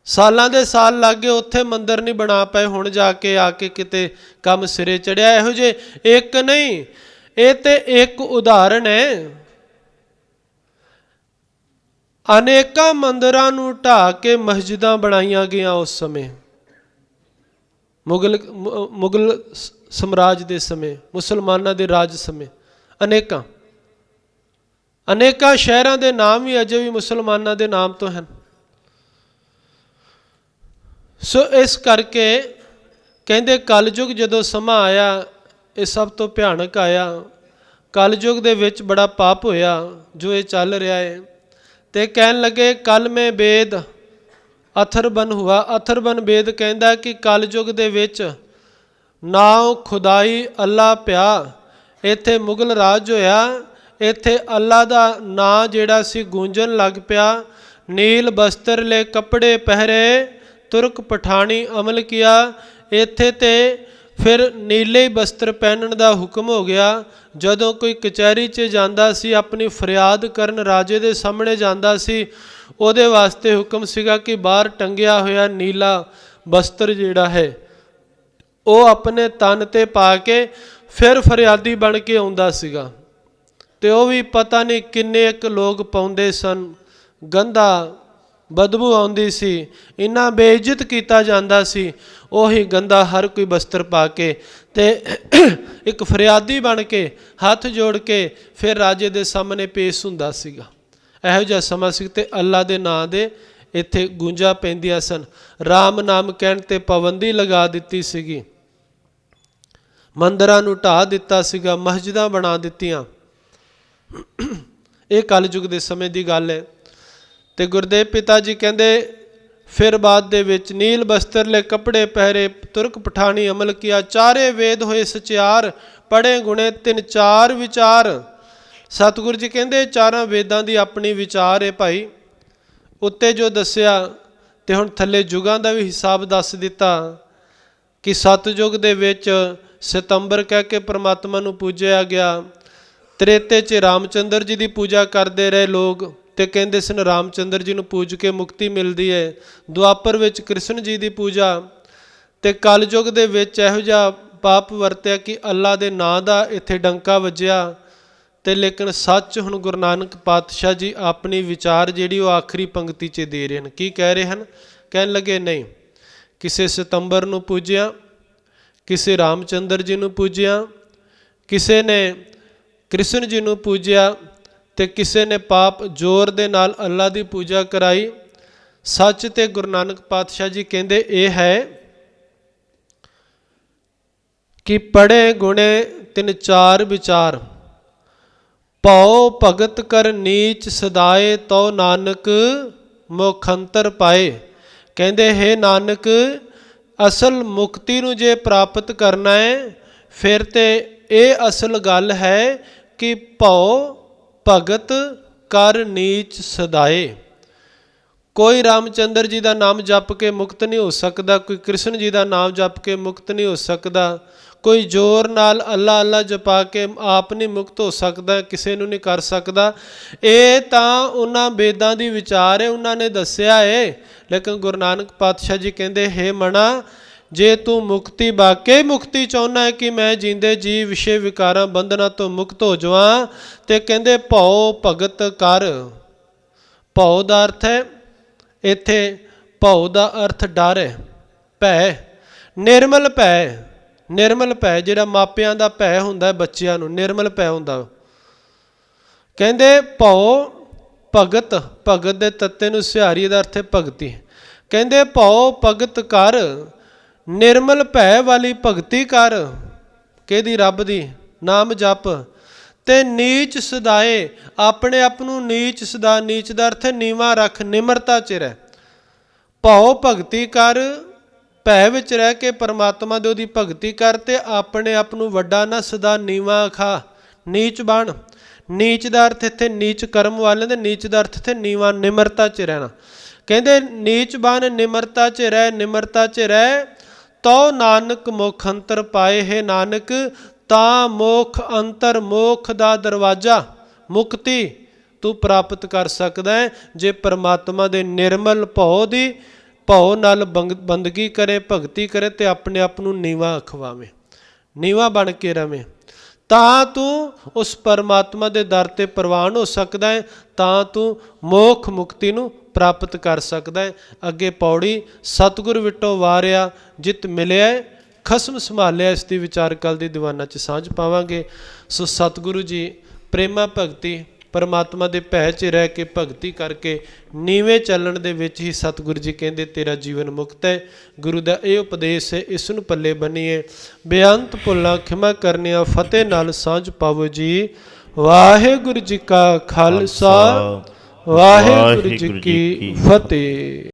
ਸਾਲਾਂ ਦੇ ਸਾਲ ਲੱਗ ਗਏ, ਉੱਥੇ ਮੰਦਰ ਨਹੀਂ ਬਣਾ ਪਏ। ਹੁਣ ਜਾ ਕੇ ਆ ਕੇ ਕਿਤੇ ਕੰਮ ਸਿਰੇ ਚੜਿਆ। ਇਹੋ ਜਿਹੇ ਇੱਕ ਨਹੀਂ, ਇਹ ਤੇ ਇੱਕ ਉਦਾਹਰਣ ਹੈ। ਅਨੇਕਾਂ ਮੰਦਰਾਂ ਨੂੰ ਢਾ ਕੇ ਮਸਜਿਦਾਂ ਬਣਾਈਆਂ ਗਈਆਂ ਉਸ ਸਮੇਂ, ਮੁਗਲ ਸਮਰਾਜ ਦੇ ਸਮੇਂ, ਮੁਸਲਮਾਨਾਂ ਦੇ ਰਾਜ ਸਮੇਂ। ਅਨੇਕਾਂ ਸ਼ਹਿਰਾਂ ਦੇ ਨਾਮ ਵੀ ਅਜੇ ਵੀ ਮੁਸਲਮਾਨਾਂ ਦੇ ਨਾਮ ਤੋਂ ਹਨ। ਸੋ ਇਸ ਕਰਕੇ ਕਹਿੰਦੇ ਕਲਯੁਗ ਜਦੋਂ ਸਮਾਂ ਆਇਆ, ਇਹ ਸਭ ਤੋਂ ਭਿਆਨਕ ਆਇਆ। ਕਲਯੁਗ ਦੇ ਵਿੱਚ ਬੜਾ ਪਾਪ ਹੋਇਆ ਜੋ ਇਹ ਚੱਲ ਰਿਹਾ ਹੈ। ਤੇ ਕਹਿਣ ਲੱਗੇ ਕਲ ਮੈਂ ਬੇਦ ਅਥਰਬਨ ਹੁਆ। ਅਥਰਬਨ ਬੇਦ ਕਹਿੰਦਾ ਕਿ ਕਲਯੁਗ ਦੇ ਵਿੱਚ ਨਾਉ ਖੁਦਾਈ ਅੱਲਾ ਪਿਆ। ਇੱਥੇ ਮੁਗਲ ਰਾਜ ਹੋਇਆ, ਇੱਥੇ ਅੱਲਾ ਦਾ ਨਾਂ ਜਿਹੜਾ ਸੀ ਗੂੰਜਣ ਲੱਗ ਪਿਆ। ਨੀਲ ਬਸਤਰ ਲੈ ਕੱਪੜੇ ਪਹਿਰੇ, ਤੁਰਕ ਪਠਾਣੀ ਅਮਲ ਕੀਆ। ਇੱਥੇ ਤੇ ਫਿਰ ਨੀਲੇ ਬਸਤਰ ਪਹਿਨਣ ਦਾ ਹੁਕਮ ਹੋ ਗਿਆ। ਜਦੋਂ ਕੋਈ ਕਚਹਿਰੀ 'ਚ ਜਾਂਦਾ ਸੀ, ਆਪਣੀ ਫਰਿਆਦ ਕਰਨ ਰਾਜੇ ਦੇ ਸਾਹਮਣੇ ਜਾਂਦਾ ਸੀ, ਉਹਦੇ ਵਾਸਤੇ ਹੁਕਮ ਸੀਗਾ ਕਿ ਬਾਹਰ ਟੰਗਿਆ ਹੋਇਆ ਨੀਲਾ ਬਸਤਰ ਜਿਹੜਾ ਹੈ ਉਹ ਆਪਣੇ ਤਨ ਤੇ ਪਾ ਕੇ ਫਿਰ ਫਰਿਆਦੀ ਬਣ ਕੇ ਆਉਂਦਾ ਸੀਗਾ। ਤੇ ਉਹ ਵੀ ਪਤਾ ਨਹੀਂ ਕਿੰਨੇ ਇੱਕ ਲੋਕ ਪਾਉਂਦੇ ਸਨ, ਗੰਦਾ ਬਦਬੂ ਆਉਂਦੀ ਸੀ, ਇੰਨਾ ਬੇਇੱਜ਼ਤ ਕੀਤਾ ਜਾਂਦਾ ਸੀ। ਉਹੀ ਗੰਦਾ ਹਰ ਕੋਈ ਬਸਤਰ ਪਾ ਕੇ ਤੇ ਇੱਕ ਫਰਿਆਦੀ ਬਣ ਕੇ ਹੱਥ ਜੋੜ ਕੇ ਫਿਰ ਰਾਜੇ ਦੇ ਸਾਹਮਣੇ ਪੇਸ਼ ਹੁੰਦਾ ਸੀਗਾ। ਇਹੋ ਜਿਹਾ ਸਮਾਂ ਸੀ ਤੇ ਅੱਲਾ ਦੇ ਨਾਂ ਦੇ ਇੱਥੇ ਗੂੰਜਾਂ ਪੈਂਦੀਆਂ ਸਨ। ਰਾਮ ਨਾਮ ਕਹਿਣ ਤੇ ਪਾਬੰਦੀ ਲਗਾ ਦਿੱਤੀ ਸੀਗੀ, ਮੰਦਰਾਂ ਨੂੰ ਢਾਹ ਦਿੱਤਾ ਸੀਗਾ, ਮਸਜਿਦਾਂ ਬਣਾ ਦਿੱਤੀਆਂ। ਇਹ ਕਲਯੁਗ ਦੇ ਸਮੇਂ ਦੀ ਗੱਲ ਹੈ। ਤੇ ਗੁਰਦੇਵ ਪਿਤਾ ਜੀ ਕਹਿੰਦੇ ਫਿਰ ਬਾਅਦ ਦੇ ਵਿੱਚ ਨੀਲ ਬਸਤਰਲੇ ਕੱਪੜੇ ਪਹਿਰੇ, ਤੁਰਕ ਪਠਾਣੀ ਅਮਲ ਕੀਆ, ਚਾਰੇ ਵੇਦ ਹੋਏ ਸਚਿਆਰ, ਪੜ੍ਹੇ ਗੁਣੇ ਤਿੰਨ ਚਾਰ ਵਿਚਾਰ। ਸਤਿਗੁਰੂ ਜੀ ਕਹਿੰਦੇ ਚਾਰਾਂ ਵੇਦਾਂ ਦੀ ਆਪਣੀ ਵਿਚਾਰ ਹੈ ਭਾਈ। ਉੱਤੇ ਜੋ ਦੱਸਿਆ ਤੇ ਹੁਣ ਥੱਲੇ ਯੁਗਾਂ ਦਾ ਵੀ ਹਿਸਾਬ ਦੱਸ ਦਿੱਤਾ ਕਿ ਸਤਯੁਗ ਦੇ ਵਿੱਚ ਸਤੰਬਰ ਕਹਿ ਕੇ ਪਰਮਾਤਮਾ ਨੂੰ ਪੂਜਿਆ ਗਿਆ। ਤ੍ਰੇਤੇ 'ਚ ਰਾਮਚੰਦਰ ਜੀ ਦੀ ਪੂਜਾ ਕਰਦੇ ਰਹੇ ਲੋਕ ਤੇ ਕਹਿੰਦੇ ਸਨ ਰਾਮਚੰਦਰ ਜੀ ਨੂੰ ਪੂਜ ਕੇ ਮੁਕਤੀ ਮਿਲਦੀ ਹੈ। ਦੁਆਪਰ ਵਿੱਚ ਕ੍ਰਿਸ਼ਨ ਜੀ ਦੀ ਪੂਜਾ ਤੇ ਕਲਯੁਗ ਦੇ ਵਿੱਚ ਇਹੋ ਜਿਹਾ ਪਾਪ ਵਰਤਿਆ ਕਿ ਅੱਲਾ ਦੇ ਨਾਂ ਦਾ ਇੱਥੇ ਡੰਕਾ ਵੱਜਿਆ। ਤੇ ਲੇਕਿਨ ਸੱਚ ਹੁਣ ਗੁਰੂ ਨਾਨਕ ਪਾਤਸ਼ਾਹ ਜੀ ਆਪਣੀ ਵਿਚਾਰ ਜਿਹੜੀ ਉਹ ਆਖਰੀ ਪੰਕਤੀ 'ਚ ਦੇ ਰਹੇ ਹਨ। ਕੀ ਕਹਿ ਰਹੇ ਹਨ? ਕਹਿਣ ਲੱਗੇ ਨਹੀਂ, ਕਿਸੇ ਸਤੰਬਰ ਨੂੰ ਪੂਜਿਆ, ਕਿਸੇ ਰਾਮਚੰਦਰ ਜੀ ਨੂੰ ਪੂਜਿਆ, ਕਿਸੇ ਨੇ ਕ੍ਰਿਸ਼ਨ ਜੀ ਨੂੰ ਪੂਜਿਆ ਤੇ ਕਿਸੇ ਨੇ ਪਾਪ ਜ਼ੋਰ ਦੇ ਨਾਲ ਅੱਲਾ ਦੀ ਪੂਜਾ ਕਰਾਈ। ਸੱਚ ਤੇ ਗੁਰੂ ਨਾਨਕ ਪਾਤਸ਼ਾਹ ਜੀ ਕਹਿੰਦੇ ਇਹ ਹੈ ਕਿ ਪੜ੍ਹੇ ਗੁਣੇ ਤਿੰਨ ਚਾਰ ਵਿਚਾਰ, ਭਉ ਭਗਤ ਕਰ ਨੀਚ ਸਦਾਏ, ਤਉ ਨਾਨਕ ਮੁਖੰਤਰ ਪਾਏ। ਕਹਿੰਦੇ ਹੈ ਨਾਨਕ ਅਸਲ ਮੁਕਤੀ ਨੂੰ ਜੇ ਪ੍ਰਾਪਤ ਕਰਨਾ ਹੈ ਫਿਰ ਤੇ ਇਹ ਅਸਲ ਗੱਲ ਹੈ ਕਿ ਭਉ ਭਗਤ ਕਰ ਨੀਚ ਸਦਾਏ। ਕੋਈ ਰਾਮਚੰਦਰ ਜੀ ਦਾ ਨਾਮ ਜਪ ਕੇ ਮੁਕਤ ਨਹੀਂ ਹੋ ਸਕਦਾ, ਕੋਈ ਕ੍ਰਿਸ਼ਨ ਜੀ ਦਾ ਨਾਮ ਜਪ ਕੇ ਮੁਕਤ ਨਹੀਂ ਹੋ ਸਕਦਾ, ਕੋਈ ਜ਼ੋਰ ਨਾਲ ਅੱਲਾ ਅੱਲਾ ਜਪਾ ਕੇ ਆਪ ਨਹੀਂ ਮੁਕਤ ਹੋ ਸਕਦਾ, ਕਿਸੇ ਨੂੰ ਨਹੀਂ ਕਰ ਸਕਦਾ। ਇਹ ਤਾਂ ਉਹਨਾਂ ਵੇਦਾਂ ਦੀ ਵਿਚਾਰ ਹੈ, ਉਹਨਾਂ ਨੇ ਦੱਸਿਆ ਹੈ। ਲੇਕਿਨ ਗੁਰੂ ਨਾਨਕ ਪਾਤਸ਼ਾਹ ਜੀ ਕਹਿੰਦੇ ਹੈ ਮਣਾ, ਜੇ ਤੂੰ ਮੁਕਤੀ ਵਾਕਈ ਮੁਕਤੀ ਚਾਹੁੰਦਾ ਹੈ ਕਿ ਮੈਂ ਜੀਂਦੇ ਜੀ ਵਿਸ਼ੇ ਵਿਕਾਰਾਂ ਬੰਧਨਾਂ ਤੋਂ ਮੁਕਤ ਹੋ ਜਾਵਾਂ, ਤੇ ਕਹਿੰਦੇ ਭਉ ਭਗਤ ਕਰ। ਭਉ ਦਾ ਅਰਥ ਹੈ ਇੱਥੇ, ਭਉ ਦਾ ਅਰਥ ਡਰ ਹੈ, ਭੈ, ਨਿਰਮਲ ਭੈ। ਨਿਰਮਲ ਭੈ ਜਿਹੜਾ ਮਾਪਿਆਂ ਦਾ ਭੈ ਹੁੰਦਾ ਬੱਚਿਆਂ ਨੂੰ, ਨਿਰਮਲ ਭੈ ਹੁੰਦਾ। ਕਹਿੰਦੇ ਭਉ ਭਗਤ, ਭਗਤ ਦੇ ਤੱਤੇ ਨੂੰ ਸਿਹਾਰੀ ਦਾ ਅਰਥ ਹੈ ਭਗਤੀ। ਕਹਿੰਦੇ ਭਉ ਭਗਤ ਕਰ, ਨਿਰਮਲ ਭੈ ਵਾਲੀ ਭਗਤੀ ਕਰ। ਕਿਹਦੀ? ਰੱਬ ਦੀ। ਨਾਮ ਜਪ ਤੇ ਨੀਚ ਸਦਾਏ, ਆਪਣੇ ਆਪ ਨੂੰ ਨੀਚ ਸਦਾ। ਨੀਚ ਦਾ ਅਰਥ ਹੈ ਨੀਵਾਂ ਰੱਖ, ਨਿਮਰਤਾ 'ਚ ਰਹਿ। ਭਉ ਭਗਤੀ ਕਰ, ਭੈ ਵਿੱਚ ਰਹਿ ਕੇ ਪਰਮਾਤਮਾ ਦੇ ਉਹਦੀ ਭਗਤੀ ਕਰ ਤੇ ਆਪਣੇ ਆਪ ਨੂੰ ਵੱਡਾ ਨਾ ਸਦਾ ਨੀਵਾਂ ਖਾ, ਨੀਚ ਬਣ। ਨੀਚ ਦਾ ਅਰਥ ਇੱਥੇ ਨੀਚ ਕਰਮ ਵਾਲਿਆਂ ਦੇ, ਨੀਚ ਦਾ ਅਰਥ ਇੱਥੇ ਨੀਵਾਂ, ਨਿਮਰਤਾ 'ਚ ਰਹਿਣਾ। ਕਹਿੰਦੇ ਨੀਚ ਬਣ, ਨਿਮਰਤਾ 'ਚ ਰਹਿ, ਨਿਮਰਤਾ 'ਚ ਰਹਿ। ਤਉ ਨਾਨਕ ਮੁਖ ਅੰਤਰ ਪਾਏ, ਹੈ ਨਾਨਕ ਤਾਂ ਮੁਖ ਅੰਤਰ, ਮੋਖ ਦਾ ਦਰਵਾਜ਼ਾ, ਮੁਕਤੀ ਤੂੰ ਪ੍ਰਾਪਤ ਕਰ ਸਕਦਾ ਹੈ ਜੇ ਪਰਮਾਤਮਾ ਦੇ ਨਿਰਮਲ ਭਉ ਦੀ, ਭਉ ਨਾਲ ਬੰਦਗੀ ਕਰੇ, ਭਗਤੀ ਕਰੇ ਤੇ ਆਪਣੇ ਆਪ ਨੂੰ ਨੀਵਾਂ ਅਖਵਾਵੇਂ, ਨੀਵਾਂ ਬਣ ਕੇ ਰਵੇਂ। ਤਾਂ ਤੂੰ ਉਸ ਪਰਮਾਤਮਾ ਦੇ ਦਰ ਤੇ ਪ੍ਰਵਾਨ ਹੋ ਸਕਦਾ ਹੈ, ਤਾਂ ਤੂੰ ਮੋਖ ਮੁਕਤੀ ਨੂੰ ਪ੍ਰਾਪਤ ਕਰ ਸਕਦਾ ਹੈ। ਅੱਗੇ ਪੌੜੀ, ਸਤਿਗੁਰ ਵਿਟੋ ਵਾਰਿਆ ਜਿਤ ਮਿਲਿਆ ਖਸਮ ਸੰਭਾਲਿਆ। ਇਸ ਦੀ ਵਿਚਾਰ ਕੱਲ ਦੀ ਦੀਵਾਨਾਂ 'ਚ ਸਾਂਝ ਪਾਵਾਂਗੇ। ਸੋ ਸਤਿਗੁਰੂ ਜੀ ਪ੍ਰੇਮਾ ਭਗਤੀ, ਪਰਮਾਤਮਾ ਦੇ ਭੈ 'ਚ ਰਹਿ ਕੇ ਭਗਤੀ ਕਰਕੇ ਨੀਵੇਂ ਚੱਲਣ ਦੇ ਵਿੱਚ ਹੀ ਸਤਿਗੁਰੂ ਜੀ ਕਹਿੰਦੇ ਤੇਰਾ ਜੀਵਨ ਮੁਕਤ ਹੈ। ਗੁਰੂ ਦਾ ਇਹ ਉਪਦੇਸ਼ ਹੈ, ਇਸ ਨੂੰ ਪੱਲੇ ਬੰਨੀਏ। ਬੇਅੰਤ ਭੁੱਲਾਂ ਖਿਮਾ ਕਰਨੀਆਂ, ਫਤਿਹ ਨਾਲ ਸਾਂਝ ਪਾਵੋ ਜੀ। ਵਾਹਿਗੁਰੂ ਜੀ ਕਾ ਖਾਲਸਾ, ਵਾਹਿਗੁਰੂ ਜੀ ਕੀ ਫਤਿਹ।